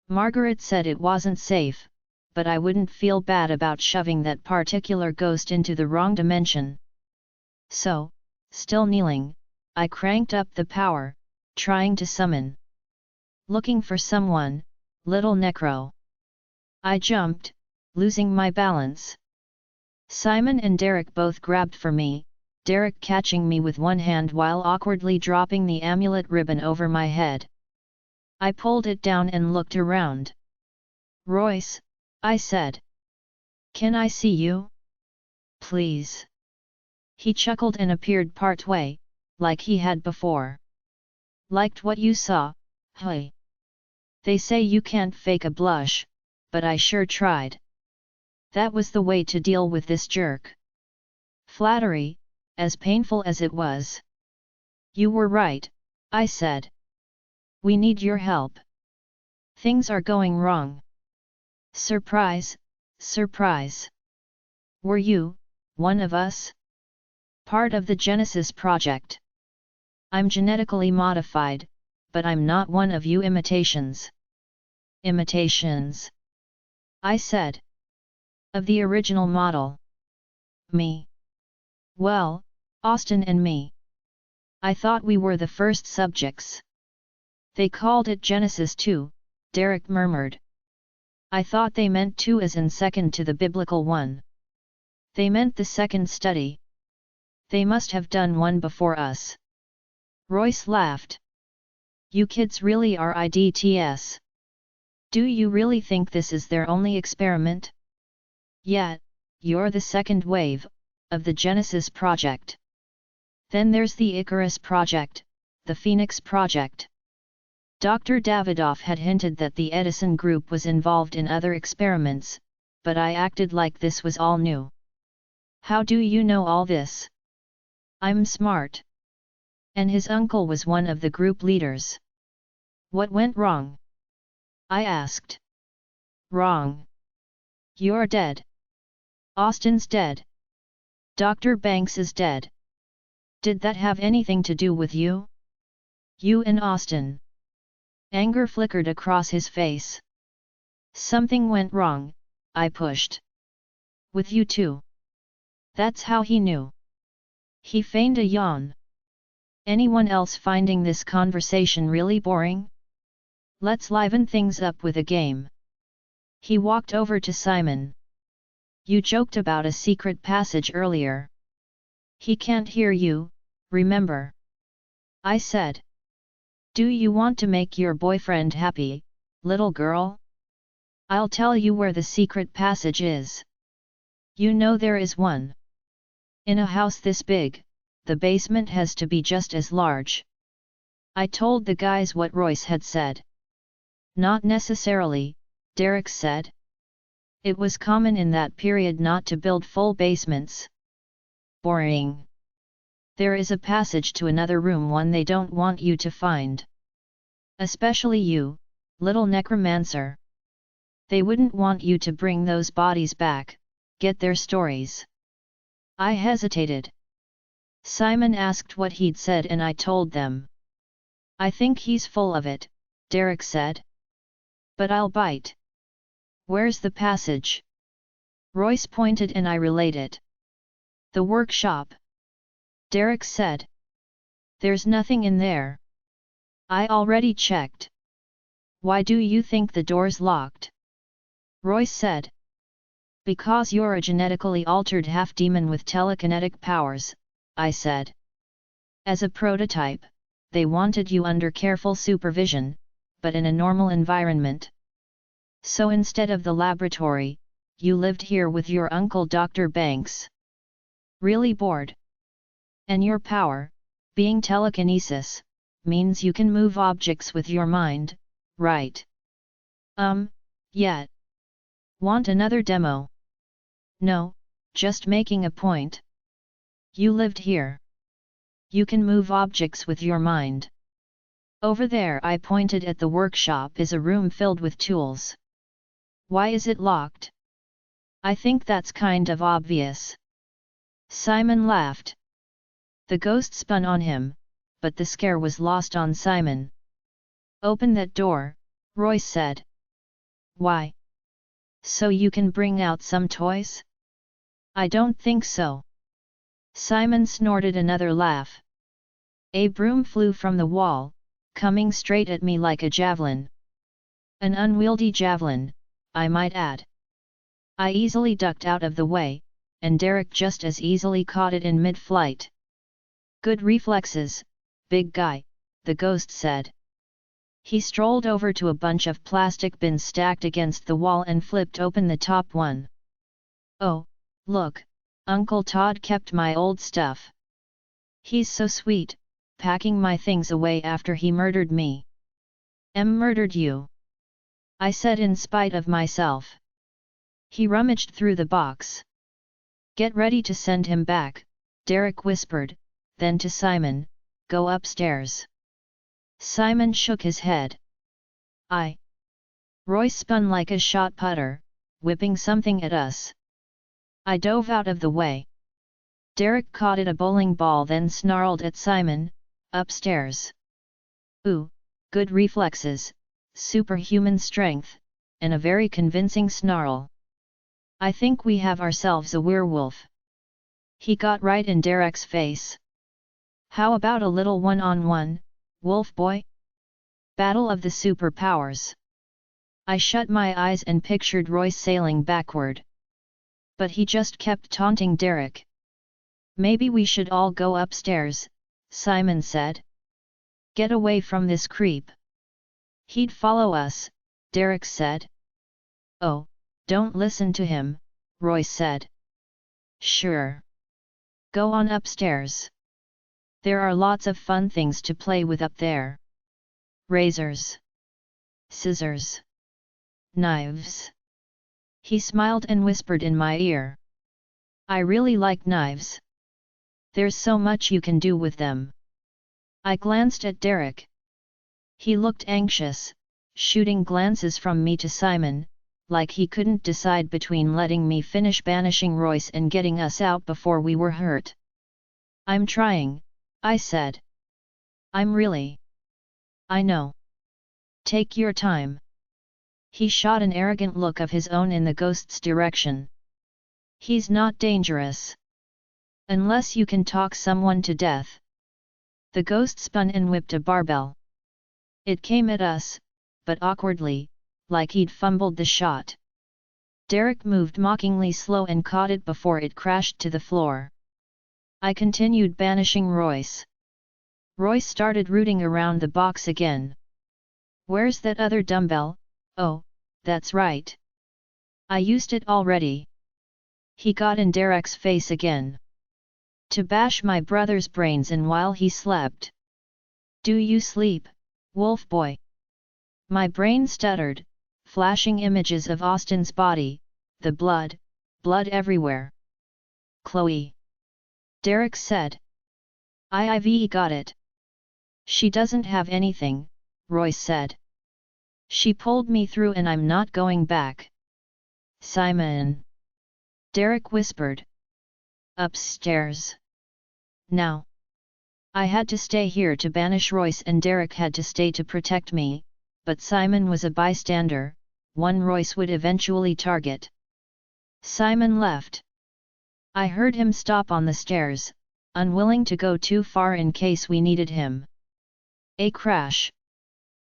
Margaret said it wasn't safe, but I wouldn't feel bad about shoving that particular ghost into the wrong dimension. So, still kneeling, I cranked up the power, trying to summon. Looking for someone, little Necro. I jumped, losing my balance. Simon and Derek both grabbed for me, Derek catching me with one hand while awkwardly dropping the amulet ribbon over my head. I pulled it down and looked around. Royce, I said. Can I see you? Please. He chuckled and appeared partway, like he had before. Liked what you saw, hey. They say you can't fake a blush, but I sure tried. That was the way to deal with this jerk. Flattery, as painful as it was. You were right, I said. We need your help. Things are going wrong. Surprise, surprise. Were you, one of us? Part of the Genesis project. I'm genetically modified, but I'm not one of you imitations. Imitations? I said. Of the original model. Me. Well, Austin and me. I thought we were the first subjects. They called it Genesis 2, Derek murmured. I thought they meant 2 as in second to the biblical one. They meant the second study. They must have done one before us. Royce laughed. You kids really are idiots. Do you really think this is their only experiment? Yeah, you're the second wave, of the Genesis project. Then there's the Icarus project, the Phoenix project. Dr. Davidoff had hinted that the Edison group was involved in other experiments, but I acted like this was all new. How do you know all this? I'm smart. And his uncle was one of the group leaders. What went wrong? I asked. Wrong. You're dead. Austin's dead. Dr. Banks is dead. Did that have anything to do with you? You and Austin. Anger flickered across his face. Something went wrong, I pushed. With you too. That's how he knew. He feigned a yawn. Anyone else finding this conversation really boring? Let's liven things up with a game. He walked over to Simon. You joked about a secret passage earlier. He can't hear you, remember? I said. Do you want to make your boyfriend happy, little girl? I'll tell you where the secret passage is. You know there is one. In a house this big, the basement has to be just as large. I told the guys what Royce had said. Not necessarily, Derek said. It was common in that period not to build full basements. Boring. There is a passage to another room, one they don't want you to find. Especially you, little necromancer. They wouldn't want you to bring those bodies back, get their stories. I hesitated. Simon asked what he'd said and I told them. I think he's full of it, Derek said. But I'll bite. Where's the passage? Royce pointed and I related. The workshop. Derek said. There's nothing in there. I already checked. Why do you think the door's locked? Royce said. Because you're a genetically altered half-demon with telekinetic powers, I said. As a prototype, they wanted you under careful supervision, but in a normal environment. So instead of the laboratory, you lived here with your uncle Dr. Banks. Really bored? And your power, being telekinesis, means you can move objects with your mind, right? Yeah. Want another demo? No, just making a point. You lived here. You can move objects with your mind. Over there, I pointed at the workshop, is a room filled with tools. Why is it locked? I think that's kind of obvious. Simon laughed. The ghost spun on him, but the scare was lost on Simon. Open that door, Royce said. Why? So you can bring out some toys? I don't think so. Simon snorted another laugh. A broom flew from the wall, coming straight at me like a javelin. An unwieldy javelin, I might add. I easily ducked out of the way, and Derek just as easily caught it in mid-flight. Good reflexes, big guy, the ghost said. He strolled over to a bunch of plastic bins stacked against the wall and flipped open the top one. Oh, look, Uncle Todd kept my old stuff. He's so sweet, packing my things away after he murdered me. Murdered you? I said in spite of myself. He rummaged through the box. Get ready to send him back, Derek whispered, then to Simon, go upstairs. Simon shook his head. Royce spun like a shot putter, whipping something at us. I dove out of the way. Derek caught at a bowling ball, then snarled at Simon, upstairs. Ooh, good reflexes, superhuman strength, and a very convincing snarl. I think we have ourselves a werewolf. He got right in Derek's face. How about a little one-on-one, wolf boy? Battle of the superpowers. I shut my eyes and pictured Royce sailing backward. But he just kept taunting Derek. Maybe we should all go upstairs, Simon said. Get away from this creep. He'd follow us, Derek said. Oh, don't listen to him, Royce said. Sure. Go on upstairs. There are lots of fun things to play with up there. Razors. Scissors. Knives. He smiled and whispered in my ear. I really like knives. There's so much you can do with them. I glanced at Derek. He looked anxious, shooting glances from me to Simon, like he couldn't decide between letting me finish banishing Royce and getting us out before we were hurt. I'm trying, I said. I'm really. I know. Take your time. He shot an arrogant look of his own in the ghost's direction. He's not dangerous. Unless you can talk someone to death. The ghost spun and whipped a barbell. It came at us, but awkwardly, like he'd fumbled the shot. Derek moved mockingly slow and caught it before it crashed to the floor. I continued banishing Royce. Royce started rooting around the box again. Where's that other dumbbell? Oh, that's right. I used it already. He got in Derek's face again. To bash my brother's brains in while he slept. Do you sleep, wolf boy? My brain stuttered, flashing images of Austin's body, the blood everywhere. Chloe. Derek said. I've got it. She doesn't have anything, Royce said. She pulled me through and I'm not going back. Simon. Derek whispered. Upstairs. Now. I had to stay here to banish Royce and Derek had to stay to protect me, but Simon was a bystander, one Royce would eventually target. Simon left. I heard him stop on the stairs, unwilling to go too far in case we needed him. A crash.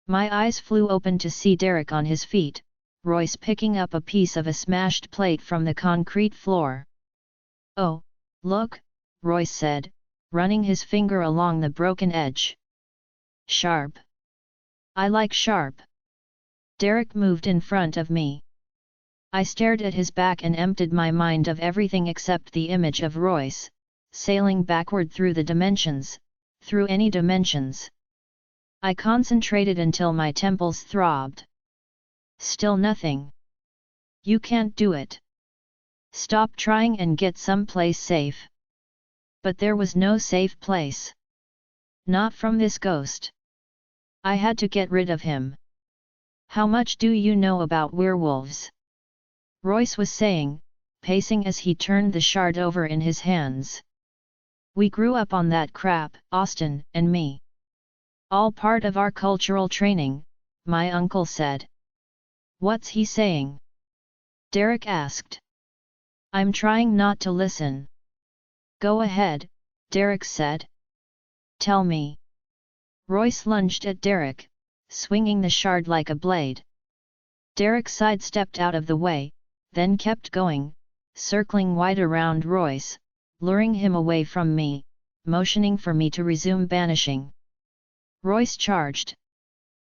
My eyes flew open to see Derek on his feet, Royce picking up a piece of a smashed plate from the concrete floor. Oh, look, Royce said, running his finger along the broken edge. Sharp. I like sharp. Derek moved in front of me. I stared at his back and emptied my mind of everything except the image of Royce, sailing backward through the dimensions, through any dimensions. I concentrated until my temples throbbed. Still nothing. You can't do it. Stop trying and get someplace safe. But there was no safe place. Not from this ghost. I had to get rid of him. How much do you know about werewolves? Royce was saying, pacing as he turned the shard over in his hands. We grew up on that crap, Austin and me. All part of our cultural training, my uncle said. What's he saying? Derek asked. I'm trying not to listen. Go ahead, Derek said. Tell me. Royce lunged at Derek, swinging the shard like a blade. Derek sidestepped out of the way, then kept going, circling wide around Royce, luring him away from me, motioning for me to resume banishing. Royce charged.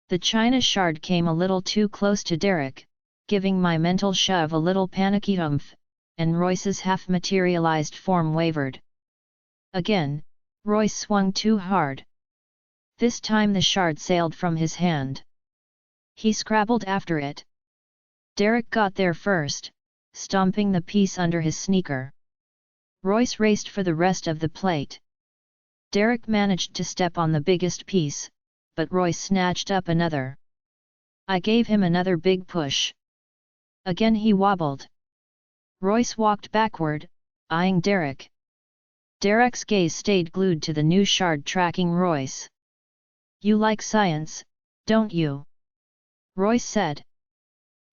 The china shard came a little too close to Derek, giving my mental shove a little panicky oomph, and Royce's half-materialized form wavered. Again, Royce swung too hard. This time the shard sailed from his hand. He scrabbled after it. Derek got there first, stomping the piece under his sneaker. Royce raced for the rest of the plate. Derek managed to step on the biggest piece, but Royce snatched up another. I gave him another big push. Again he wobbled. Royce walked backward, eyeing Derek. Derek's gaze stayed glued to the new shard tracking Royce. You like science, don't you? Royce said.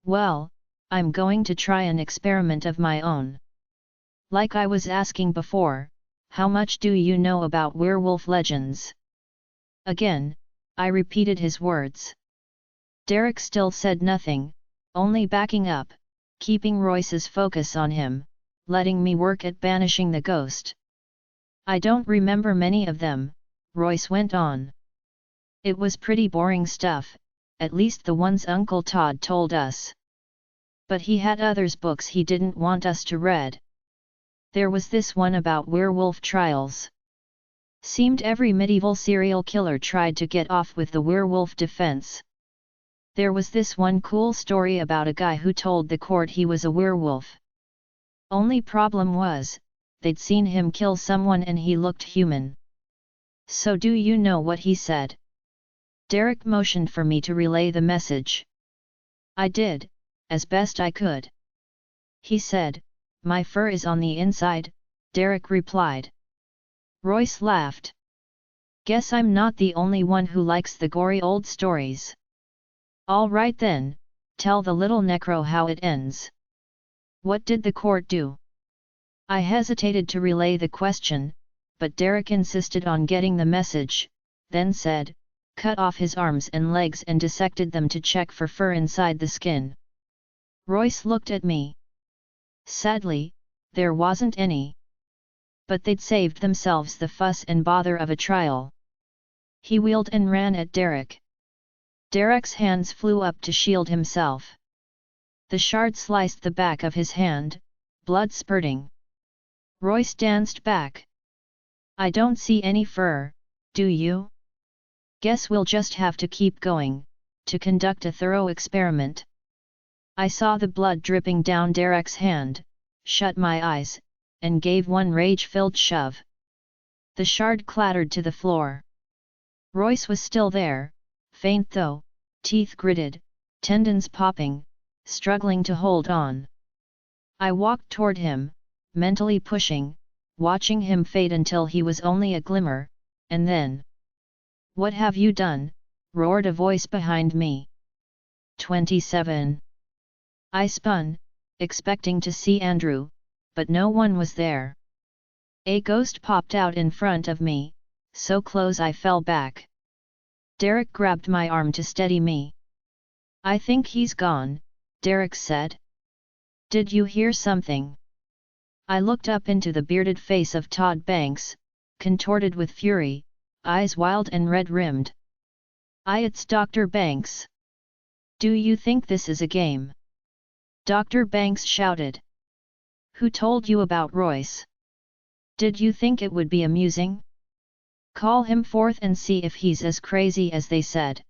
Well, I'm going to try an experiment of my own. Like I was asking before, how much do you know about werewolf legends? Again, I repeated his words. Derek still said nothing, only backing up, keeping Royce's focus on him, letting me work at banishing the ghost. I don't remember many of them, Royce went on. It was pretty boring stuff, at least the ones Uncle Todd told us. But he had others books he didn't want us to read. There was this one about werewolf trials. Seemed every medieval serial killer tried to get off with the werewolf defense. There was this one cool story about a guy who told the court he was a werewolf. Only problem was, they'd seen him kill someone and he looked human. So do you know what he said? Derek motioned for me to relay the message. I did, as best I could. He said, my fur is on the inside, Derek replied. Royce laughed. Guess I'm not the only one who likes the gory old stories. All right then, tell the little necro how it ends. What did the court do? I hesitated to relay the question, but Derek insisted on getting the message, then said, cut off his arms and legs and dissected them to check for fur inside the skin. Royce looked at me. Sadly, there wasn't any. But they'd saved themselves the fuss and bother of a trial. He wheeled and ran at Derek. Derek's hands flew up to shield himself. The shard sliced the back of his hand, blood spurting. Royce danced back. I don't see any fur, do you? Guess we'll just have to keep going, to conduct a thorough experiment. I saw the blood dripping down Derek's hand, shut my eyes, and gave one rage-filled shove. The shard clattered to the floor. Royce was still there, faint though, teeth gritted, tendons popping, struggling to hold on. I walked toward him, mentally pushing, watching him fade until he was only a glimmer, and then... "What have you done?" roared a voice behind me. 27. I spun, expecting to see Andrew, but no one was there. A ghost popped out in front of me, so close I fell back. Derek grabbed my arm to steady me. "I think he's gone," Derek said. "Did you hear something?" I looked up into the bearded face of Todd Banks, contorted with fury, eyes wild and red-rimmed. It's Dr. Banks. "Do you think this is a game?" Dr. Banks shouted. "Who told you about Royce? Did you think it would be amusing? Call him forth and see if he's as crazy as they said."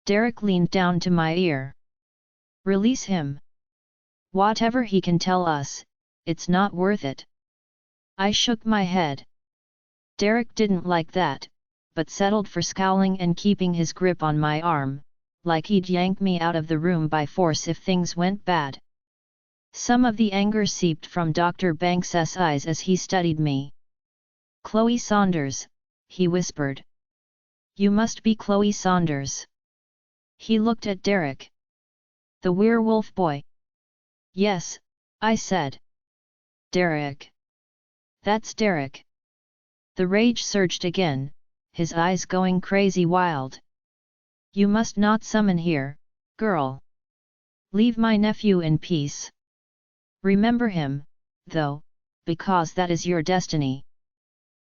Derek leaned down to my ear. "Release him. Whatever he can tell us, it's not worth it." I shook my head. Derek didn't like that, but settled for scowling and keeping his grip on my arm, like he'd yank me out of the room by force if things went bad. Some of the anger seeped from Dr. Banks's eyes as he studied me. "Chloe Saunders," he whispered. "You must be Chloe Saunders." He looked at Derek. "The werewolf boy?" "Yes," I said. "Derek. That's Derek." The rage surged again, his eyes going crazy wild. "You must not summon here, girl. Leave my nephew in peace. Remember him, though, because that is your destiny.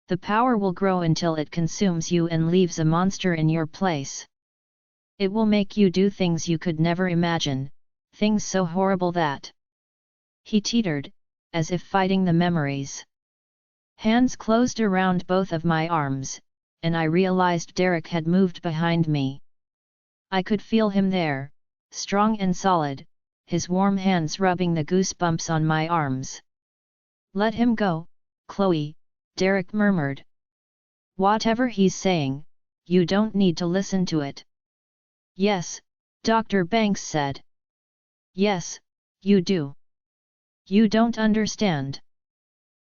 The power will grow until it consumes you and leaves a monster in your place. It will make you do things you could never imagine, things so horrible that..." He teetered, as if fighting the memories. Hands closed around both of my arms, and I realized Derek had moved behind me. I could feel him there, strong and solid, his warm hands rubbing the goosebumps on my arms. "Let him go, Chloe," Derek murmured. "Whatever he's saying, you don't need to listen to it." "Yes," Dr. Banks said. "Yes, you do. You don't understand.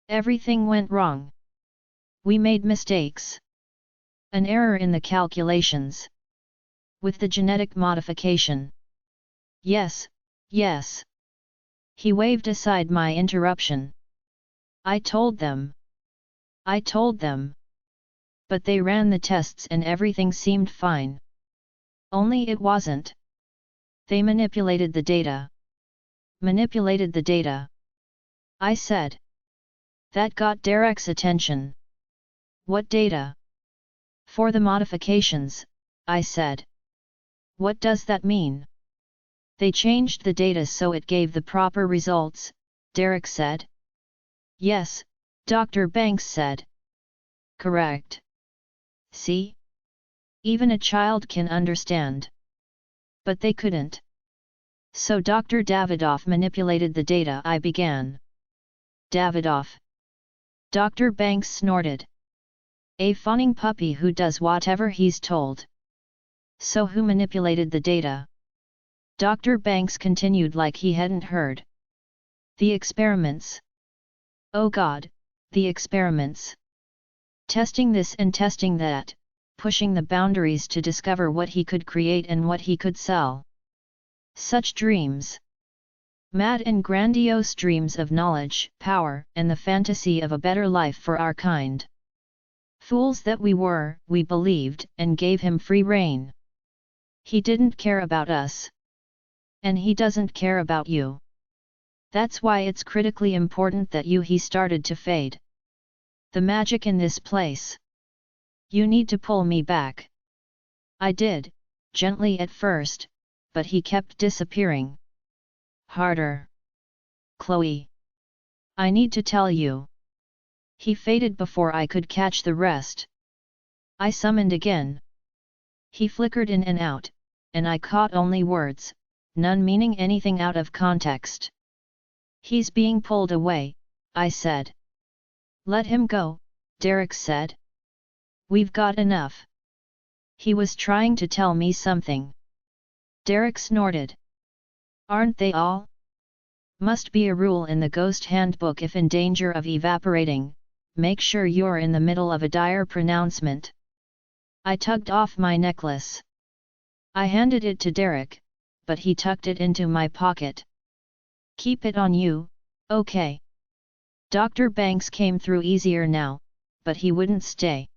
Everything went wrong. We made mistakes. An error in the calculations. With the genetic modification." "Yes, yes." He waved aside my interruption. I told them. But they ran the tests and everything seemed fine. Only it wasn't. They manipulated the data. Manipulated the data. I said. That got Derek's attention. "What data?" "For the modifications," I said. "What does that mean?" "They changed the data so it gave the proper results," Derek said. "Yes," Dr. Banks said. "Correct. See? Even a child can understand." But they couldn't. "So Dr. Davidoff manipulated the data," I began. "Davidoff?" Dr. Banks snorted. "A fawning puppy who does whatever he's told." "So who manipulated the data?" Dr. Banks continued like he hadn't heard. "The experiments. Oh God, the experiments. Testing this and testing that, pushing the boundaries to discover what he could create and what he could sell. Such dreams. Mad and grandiose dreams of knowledge, power, and the fantasy of a better life for our kind. Fools that we were, we believed, and gave him free rein. He didn't care about us. And he doesn't care about you. That's why it's critically important that he started to fade. The magic in this place. You need to pull me back. I did, gently at first, but he kept disappearing. Harder. Chloe. I need to tell you. He faded before I could catch the rest. I summoned again. He flickered in and out, and I caught only words, none meaning anything out of context. He's being pulled away, I said. Let him go, Derek said. We've got enough. He was trying to tell me something. Derek snorted. Aren't they all? Must be a rule in the Ghost Handbook: if in danger of evaporating, make sure you're in the middle of a dire pronouncement. I tugged off my necklace. I handed it to Derek, but he tucked it into my pocket. Keep it on you, okay? Dr. Banks came through easier now, but he wouldn't stay.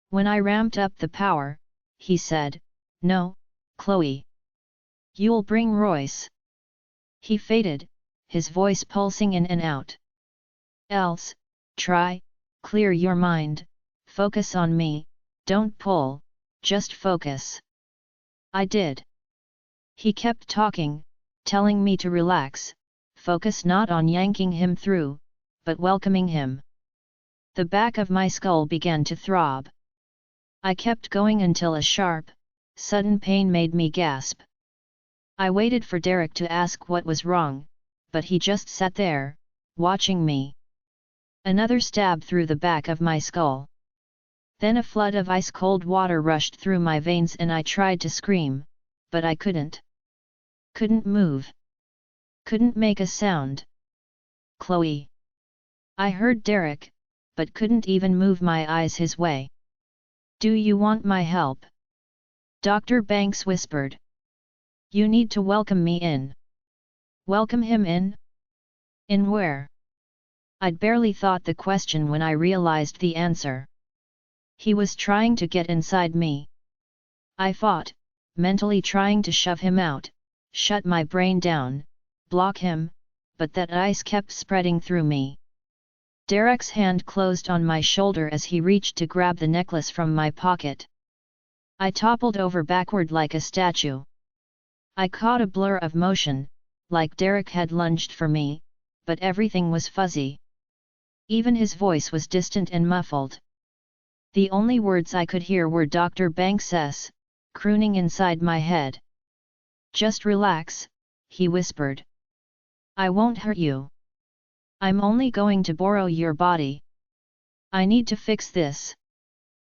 When I ramped up the power, he said, No, Chloe. You'll bring Royce. He faded, his voice pulsing in and out. Else, try, clear your mind, focus on me, don't pull, just focus. I did. He kept talking, telling me to relax, focus not on yanking him through, but welcoming him. The back of my skull began to throb. I kept going until a sharp, sudden pain made me gasp. I waited for Derek to ask what was wrong, but he just sat there, watching me. Another stab through the back of my skull. Then a flood of ice-cold water rushed through my veins and I tried to scream, but I couldn't. Couldn't move. Couldn't make a sound. Chloe. I heard Derek, but couldn't even move my eyes his way. Do you want my help? Dr. Banks whispered. You need to welcome me in. Welcome him in? In where? I'd barely thought the question when I realized the answer. He was trying to get inside me. I fought, mentally trying to shove him out, shut my brain down, block him, but that ice kept spreading through me. Derek's hand closed on my shoulder as he reached to grab the necklace from my pocket. I toppled over backward like a statue. I caught a blur of motion, like Derek had lunged for me, but everything was fuzzy. Even his voice was distant and muffled. The only words I could hear were Dr. Banks's, crooning inside my head. Just relax, he whispered. I won't hurt you. I'm only going to borrow your body. I need to fix this.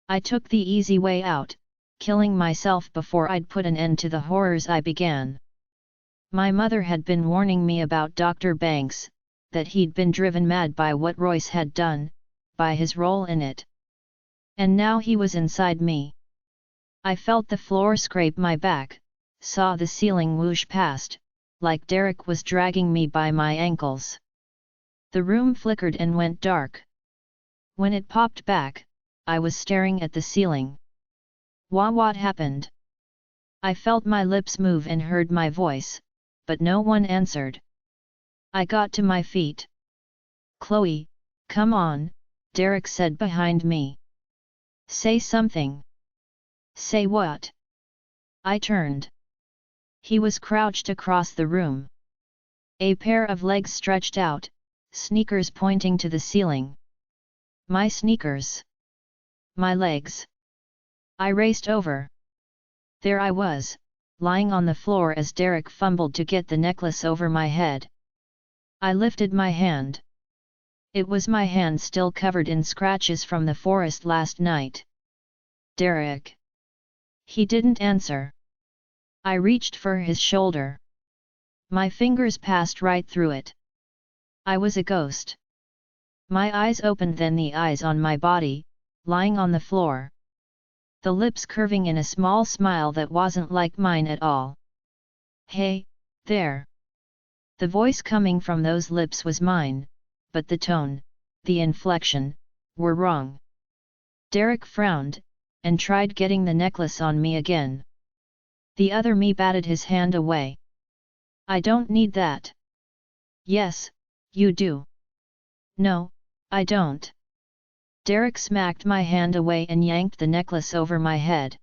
I took the easy way out, killing myself before I'd put an end to the horrors I began. My mother had been warning me about Dr. Banks, that he'd been driven mad by what Royce had done, by his role in it. And now he was inside me. I felt the floor scrape my back, saw the ceiling whoosh past, like Derek was dragging me by my ankles. The room flickered and went dark. When it popped back, I was staring at the ceiling. What happened? I felt my lips move and heard my voice, but no one answered. I got to my feet. Chloe, come on, Derek said behind me. Say something. Say what? I turned. He was crouched across the room. A pair of legs stretched out, sneakers pointing to the ceiling. My sneakers. My legs. I raced over. There I was, lying on the floor as Derek fumbled to get the necklace over my head. I lifted my hand. It was my hand still covered in scratches from the forest last night. Derek. He didn't answer. I reached for his shoulder. My fingers passed right through it. I was a ghost. My eyes opened, then the eyes on my body, lying on the floor. The lips curving in a small smile that wasn't like mine at all. Hey, there. The voice coming from those lips was mine, but the tone, the inflection, were wrong. Derek frowned, and tried getting the necklace on me again. The other me batted his hand away. I don't need that. Yes, you do. No, I don't. Derek smacked my hand away and yanked the necklace over my head.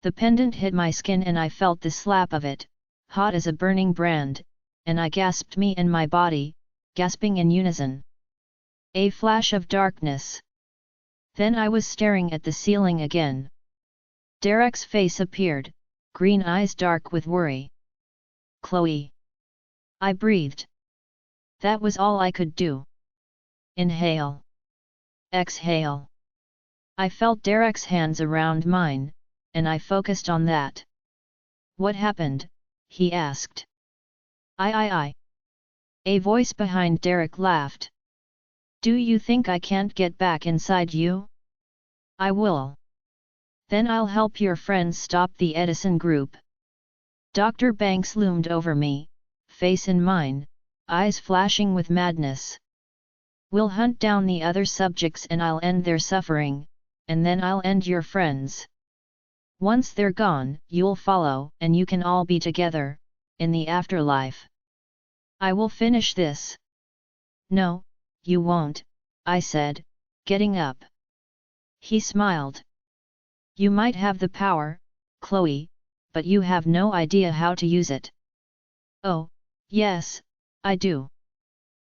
The pendant hit my skin and I felt the slap of it, hot as a burning brand, and I gasped, me and my body, gasping in unison. A flash of darkness. Then I was staring at the ceiling again. Derek's face appeared, green eyes dark with worry. Chloe. I breathed. That was all I could do. Inhale. Exhale. I felt Derek's hands around mine, and I focused on that. What happened? He asked. I. A voice behind Derek laughed. Do you think I can't get back inside you? I will. Then I'll help your friends stop the Edison group. Dr. Banks loomed over me, face in mine, eyes flashing with madness. We'll hunt down the other subjects and I'll end their suffering, and then I'll end your friends. Once they're gone, you'll follow, and you can all be together, in the afterlife. I will finish this. No, you won't, I said, getting up. He smiled. You might have the power, Chloe, but you have no idea how to use it. Oh, yes, I do.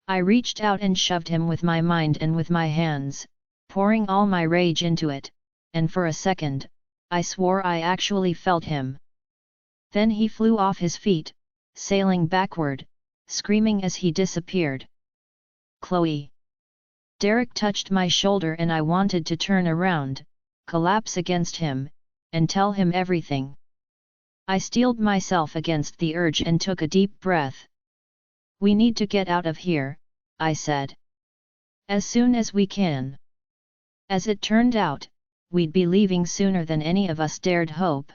I reached out and shoved him with my mind and with my hands, pouring all my rage into it, and for a second, I swore I actually felt him. Then he flew off his feet, sailing backward, screaming as he disappeared. Chloe. Derek touched my shoulder and I wanted to turn around, collapse against him, and tell him everything. I steeled myself against the urge and took a deep breath. We need to get out of here, I said. As soon as we can. As it turned out, we'd be leaving sooner than any of us dared hope.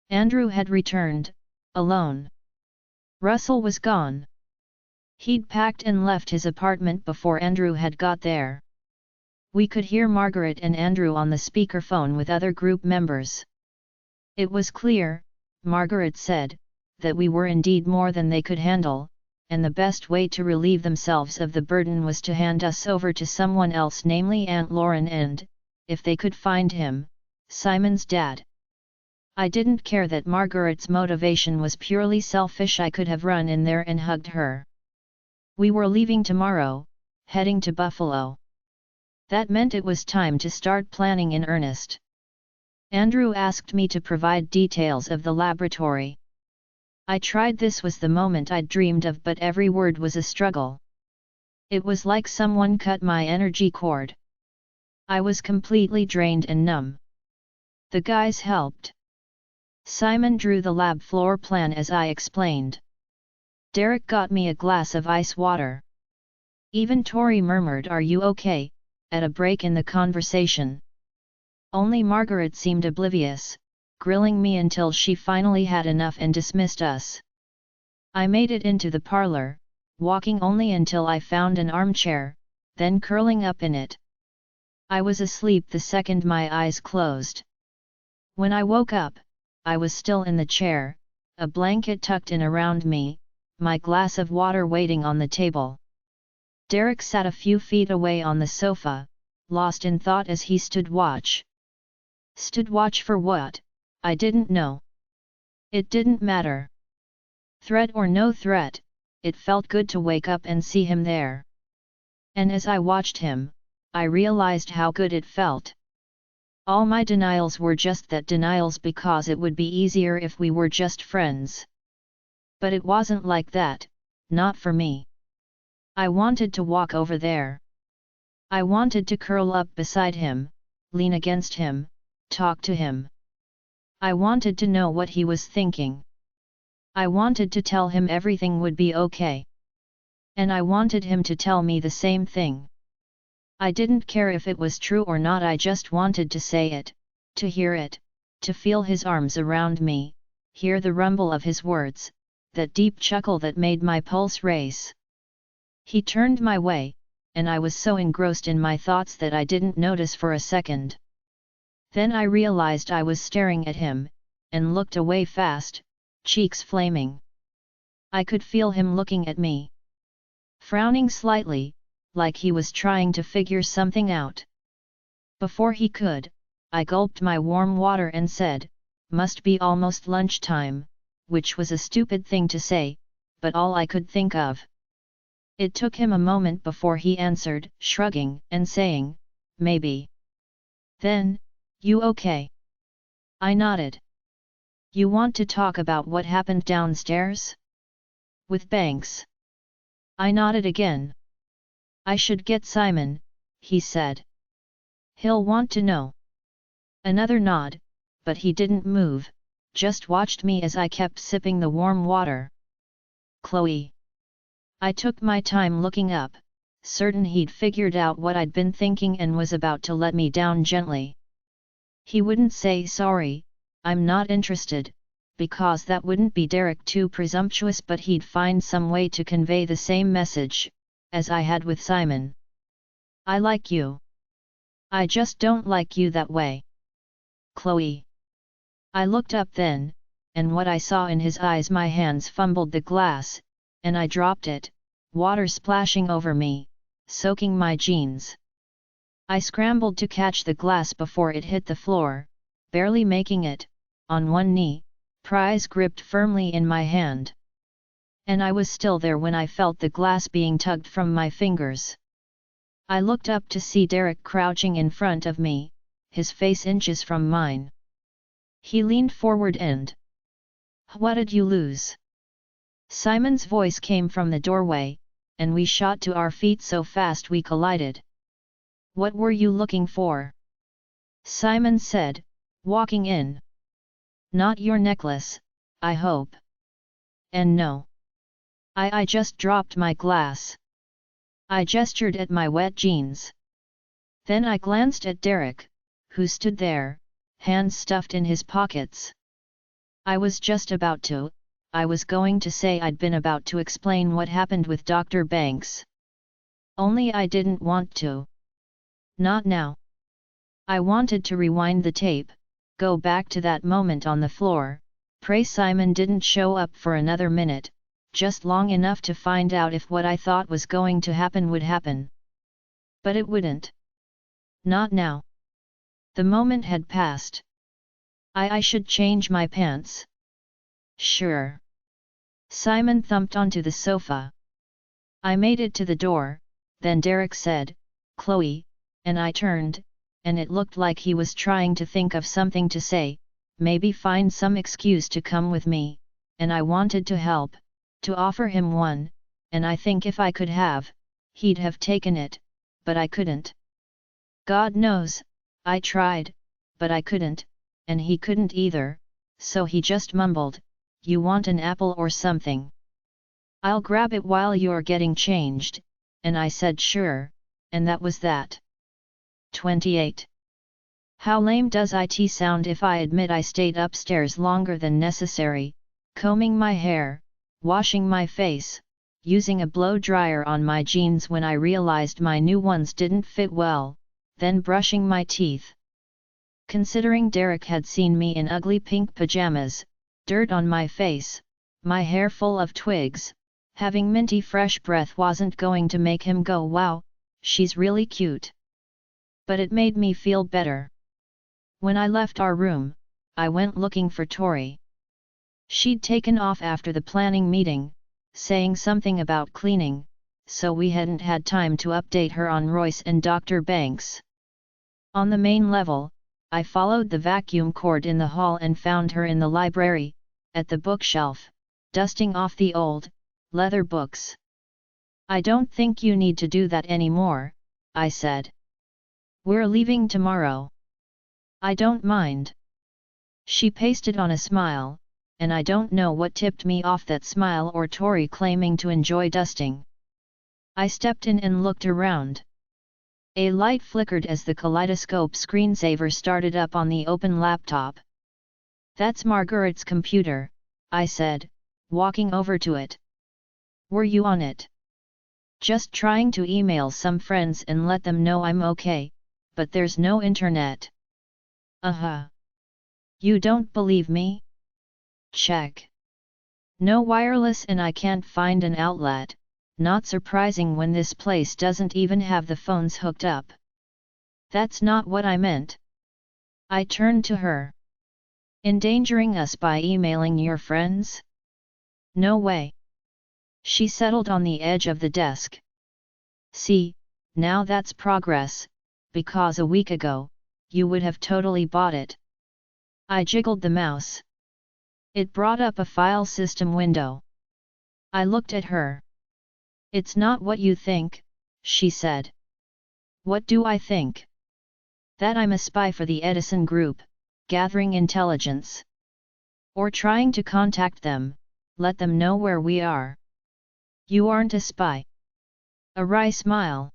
Andrew had returned, alone. Russell was gone. He'd packed and left his apartment before Andrew had got there. We could hear Margaret and Andrew on the speakerphone with other group members. It was clear, Margaret said, that we were indeed more than they could handle, and the best way to relieve themselves of the burden was to hand us over to someone else, namely Aunt Lauren and, if they could find him, Simon's dad. I didn't care that Margaret's motivation was purely selfish. I could have run in there and hugged her. We were leaving tomorrow, heading to Buffalo. That meant it was time to start planning in earnest. Andrew asked me to provide details of the laboratory. I tried. This was the moment I'd dreamed of, but every word was a struggle. It was like someone cut my energy cord. I was completely drained and numb. The guys helped. Simon drew the lab floor plan as I explained. Derek got me a glass of ice water. Even Tori murmured, "Are you okay?" at a break in the conversation. Only Margaret seemed oblivious, grilling me until she finally had enough and dismissed us. I made it into the parlor, walking only until I found an armchair, then curling up in it. I was asleep the second my eyes closed. When I woke up, I was still in the chair, a blanket tucked in around me, my glass of water waiting on the table. Derek sat a few feet away on the sofa, lost in thought as he stood watch. Stood watch for what? I didn't know. It didn't matter. Threat or no threat, it felt good to wake up and see him there. And as I watched him, I realized how good it felt. All my denials were just that, denials, because it would be easier if we were just friends. But it wasn't like that, not for me. I wanted to walk over there. I wanted to curl up beside him, lean against him, talk to him. I wanted to know what he was thinking. I wanted to tell him everything would be okay. And I wanted him to tell me the same thing. I didn't care if it was true or not, I just wanted to say it, to hear it, to feel his arms around me, hear the rumble of his words, that deep chuckle that made my pulse race. He turned my way, and I was so engrossed in my thoughts that I didn't notice for a second. Then I realized I was staring at him, and looked away fast, cheeks flaming. I could feel him looking at me. Frowning slightly, like he was trying to figure something out. Before he could, I gulped my warm water and said, "Must be almost lunchtime," which was a stupid thing to say, but all I could think of. It took him a moment before he answered, shrugging and saying, "Maybe." Then, "You okay?" I nodded. "You want to talk about what happened downstairs? With Banks?" I nodded again. "I should get Simon," he said. "He'll want to know." Another nod, but he didn't move, just watched me as I kept sipping the warm water. "Chloe." I took my time looking up, certain he'd figured out what I'd been thinking and was about to let me down gently. He wouldn't say sorry, "I'm not interested," because that wouldn't be Derek too presumptuous, but he'd find some way to convey the same message, as I had with Simon. "I like you. I just don't like you that way. Chloe." I looked up then, and what I saw in his eyes, my hands fumbled the glass, and I dropped it, water splashing over me, soaking my jeans. I scrambled to catch the glass before it hit the floor, barely making it, on one knee, prize gripped firmly in my hand. And I was still there when I felt the glass being tugged from my fingers. I looked up to see Derek crouching in front of me, his face inches from mine. He leaned forward and, "What did you lose?" Simon's voice came from the doorway, and we shot to our feet so fast we collided. "What were you looking for?" Simon said, walking in. "Not your necklace, I hope." "And no. I just dropped my glass." I gestured at my wet jeans. Then I glanced at Derek, who stood there, hands stuffed in his pockets. I was going to say I'd been about to explain what happened with Dr. Banks. Only I didn't want to. Not now. I wanted to rewind the tape, go back to that moment on the floor, pray Simon didn't show up for another minute, just long enough to find out if what I thought was going to happen would happen. But it wouldn't. Not now. The moment had passed. I should change my pants. Sure. Simon thumped onto the sofa. I made it to the door, then Derek said, "Chloe," and I turned, and it looked like he was trying to think of something to say, maybe find some excuse to come with me, and I wanted to help, to offer him one, and I think if I could have, he'd have taken it, but I couldn't. God knows, I tried, but I couldn't, and he couldn't either, so he just mumbled, "You want an apple or something? I'll grab it while you're getting changed," and I said sure, and that was that. 28. How lame does it sound if I admit I stayed upstairs longer than necessary, combing my hair, washing my face, using a blow dryer on my jeans when I realized my new ones didn't fit well, then brushing my teeth. Considering Derek had seen me in ugly pink pajamas, dirt on my face, my hair full of twigs, having minty fresh breath wasn't going to make him go, "Wow, she's really cute." But it made me feel better. When I left our room, I went looking for Tori. She'd taken off after the planning meeting, saying something about cleaning, so we hadn't had time to update her on Royce and Dr. Banks. On the main level, I followed the vacuum cord in the hall and found her in the library, at the bookshelf, dusting off the old, leather books. "I don't think you need to do that anymore," I said. "We're leaving tomorrow." "I don't mind." She pasted on a smile, and I don't know what tipped me off, that smile or Tori claiming to enjoy dusting. I stepped in and looked around. A light flickered as the kaleidoscope screensaver started up on the open laptop. "That's Margaret's computer," I said, walking over to it. "Were you on it?" "Just trying to email some friends and let them know I'm okay, but there's no internet." "Uh-huh. You don't believe me?" "Check. No wireless and I can't find an outlet, not surprising when this place doesn't even have the phones hooked up." That's not what I meant. I turned to her. Endangering us by emailing your friends? No way. She settled on the edge of the desk. See, now that's progress, because a week ago, you would have totally bought it. I jiggled the mouse. It brought up a file system window. I looked at her. It's not what you think, she said. What do I think? That I'm a spy for the Edison Group, gathering intelligence. Or trying to contact them, let them know where we are. You aren't a spy. A wry smile.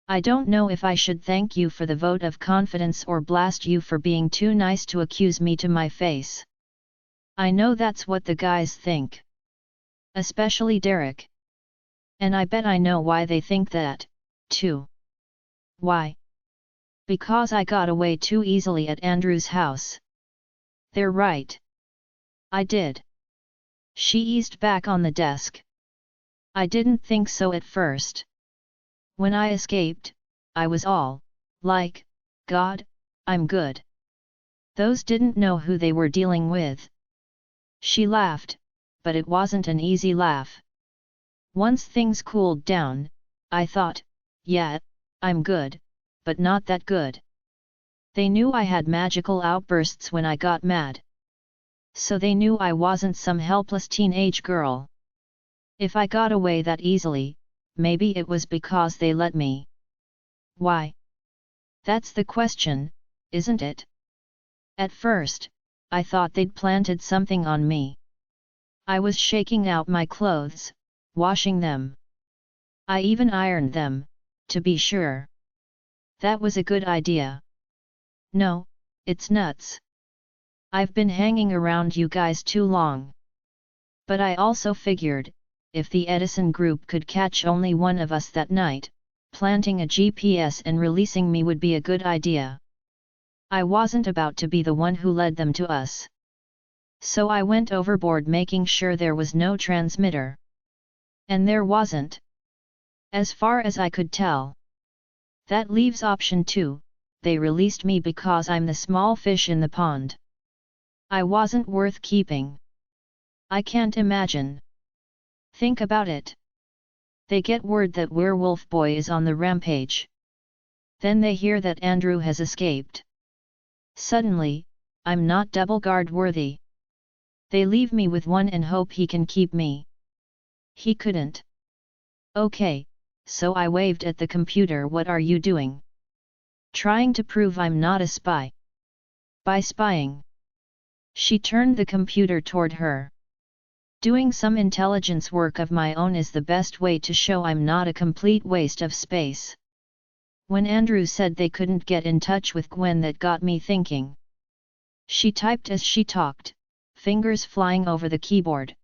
I don't know if I should thank you for the vote of confidence or blast you for being too nice to accuse me to my face. I know that's what the guys think. Especially Derek. And I bet I know why they think that, too. Why? Because I got away too easily at Andrew's house. They're right. I did. She eased back on the desk. I didn't think so at first. When I escaped, I was all, like, God, I'm good. Those didn't know who they were dealing with. She laughed, but it wasn't an easy laugh. Once things cooled down, I thought, yeah, I'm good, but not that good. They knew I had magical outbursts when I got mad. So they knew I wasn't some helpless teenage girl. If I got away that easily, maybe it was because they let me. Why? That's the question, isn't it? At first, I thought they'd planted something on me. I was shaking out my clothes, washing them. I even ironed them, to be sure. That was a good idea. No, it's nuts. I've been hanging around you guys too long. But I also figured, if the Edison Group could catch only one of us that night, planting a GPS and releasing me would be a good idea. I wasn't about to be the one who led them to us. So I went overboard making sure there was no transmitter. And there wasn't. As far as I could tell. That leaves option 2, they released me because I'm the small fish in the pond. I wasn't worth keeping. I can't imagine. Think about it. They get word that Werewolf Boy is on the rampage. Then they hear that Andrew has escaped. Suddenly, I'm not double guard worthy. They leave me with one and hope he can keep me. He couldn't. Okay, so I waved at the computer. What are you doing? Trying to prove I'm not a spy. By spying. She turned the computer toward her. Doing some intelligence work of my own is the best way to show I'm not a complete waste of space. When Andrew said they couldn't get in touch with Gwen, that got me thinking. She typed as she talked, fingers flying over the keyboard.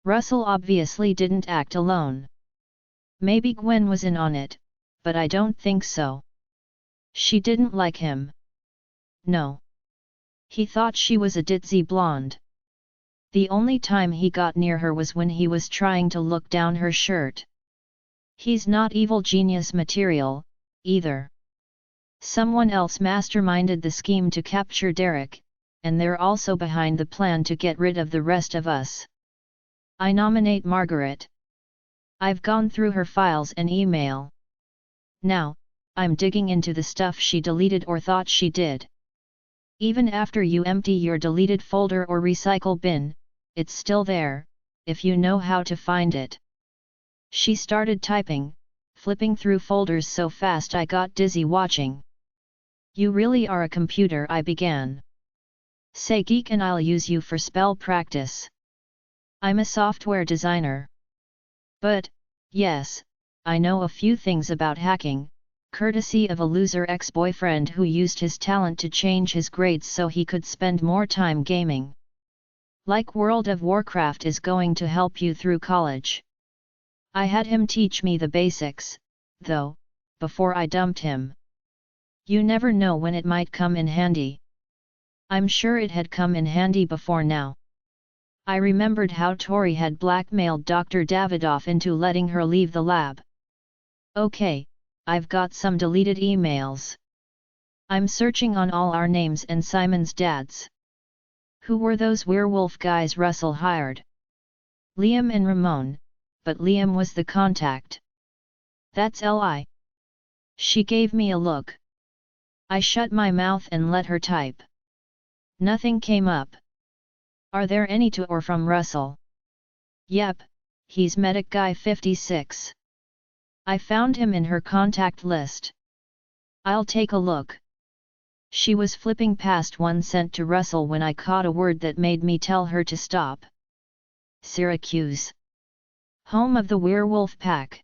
Russell obviously didn't act alone. Maybe Gwen was in on it, but I don't think so. She didn't like him. No. He thought she was a ditzy blonde. The only time he got near her was when he was trying to look down her shirt. He's not evil genius material, either. Someone else masterminded the scheme to capture Derek, and they're also behind the plan to get rid of the rest of us. I nominate Margaret. I've gone through her files and email. Now, I'm digging into the stuff she deleted or thought she did. Even after you empty your deleted folder or recycle bin, it's still there, if you know how to find it. She started typing, flipping through folders so fast I got dizzy watching. You really are a computer, I began. Say geek and I'll use you for spell practice. I'm a software designer. But, yes, I know a few things about hacking, courtesy of a loser ex-boyfriend who used his talent to change his grades so he could spend more time gaming. Like World of Warcraft is going to help you through college. I had him teach me the basics, though, before I dumped him. You never know when it might come in handy. I'm sure it had come in handy before now. I remembered how Tori had blackmailed Dr. Davidoff into letting her leave the lab. Okay, I've got some deleted emails. I'm searching on all our names and Simon's dad's. Who were those werewolf guys Russell hired? Liam and Ramon, but Liam was the contact. That's Li. She gave me a look. I shut my mouth and let her type. Nothing came up. Are there any to or from Russell? Yep, he's medic guy 56. I found him in her contact list. I'll take a look. She was flipping past one sent to Russell when I caught a word that made me tell her to stop. Syracuse. Home of the werewolf pack.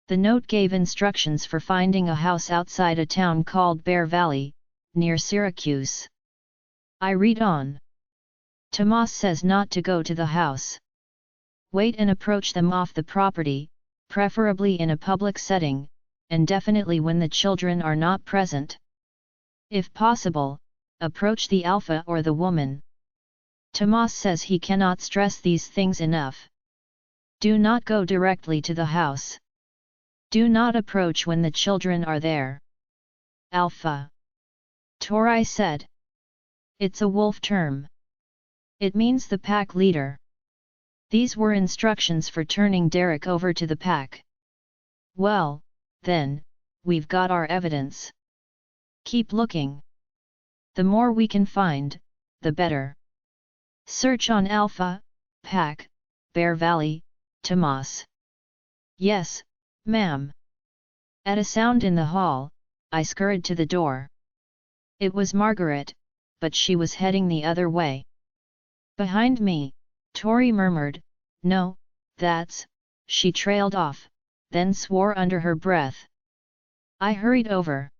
The note gave instructions for finding a house outside a town called Bear Valley, near Syracuse. I read on. Tomas says not to go to the house. Wait and approach them off the property, preferably in a public setting, and definitely when the children are not present. If possible, approach the alpha or the woman. Tomas says he cannot stress these things enough. Do not go directly to the house. Do not approach when the children are there. Alpha. Tori said. It's a wolf term. It means the pack leader. These were instructions for turning Derek over to the pack. Well, then, we've got our evidence. Keep looking. The more we can find, the better. Search on Alpha, Pack, Bear Valley, Tomas. Yes, ma'am. At a sound in the hall, I scurried to the door. It was Margaret, but she was heading the other way. Behind me, Tori murmured, "No, that's..." She trailed off, then swore under her breath. I hurried over.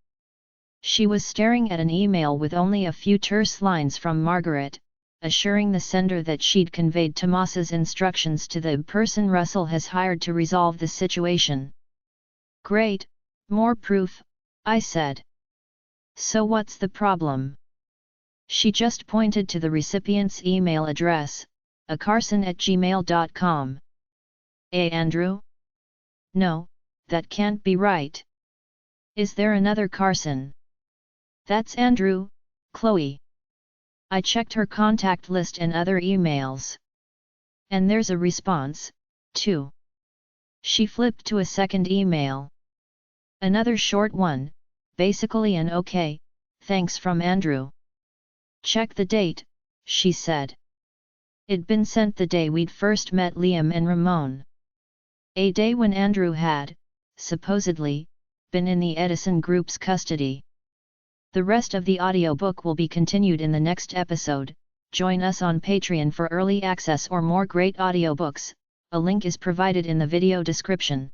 She was staring at an email with only a few terse lines from Margaret, assuring the sender that she'd conveyed Tomas's instructions to the person Russell has hired to resolve the situation. Great, more proof, I said. So what's the problem? She just pointed to the recipient's email address, acarson@gmail.com. Andrew? No, that can't be right. Is there another Carson? That's Andrew, Chloe. I checked her contact list and other emails. And there's a response, too. She flipped to a second email. Another short one, basically an "okay, thanks" from Andrew. Check the date, she said. It'd been sent the day we'd first met Liam and Ramon. A day when Andrew had, supposedly, been in the Edison Group's custody. The rest of the audiobook will be continued in the next episode. Join us on Patreon for early access or more great audiobooks. A link is provided in the video description.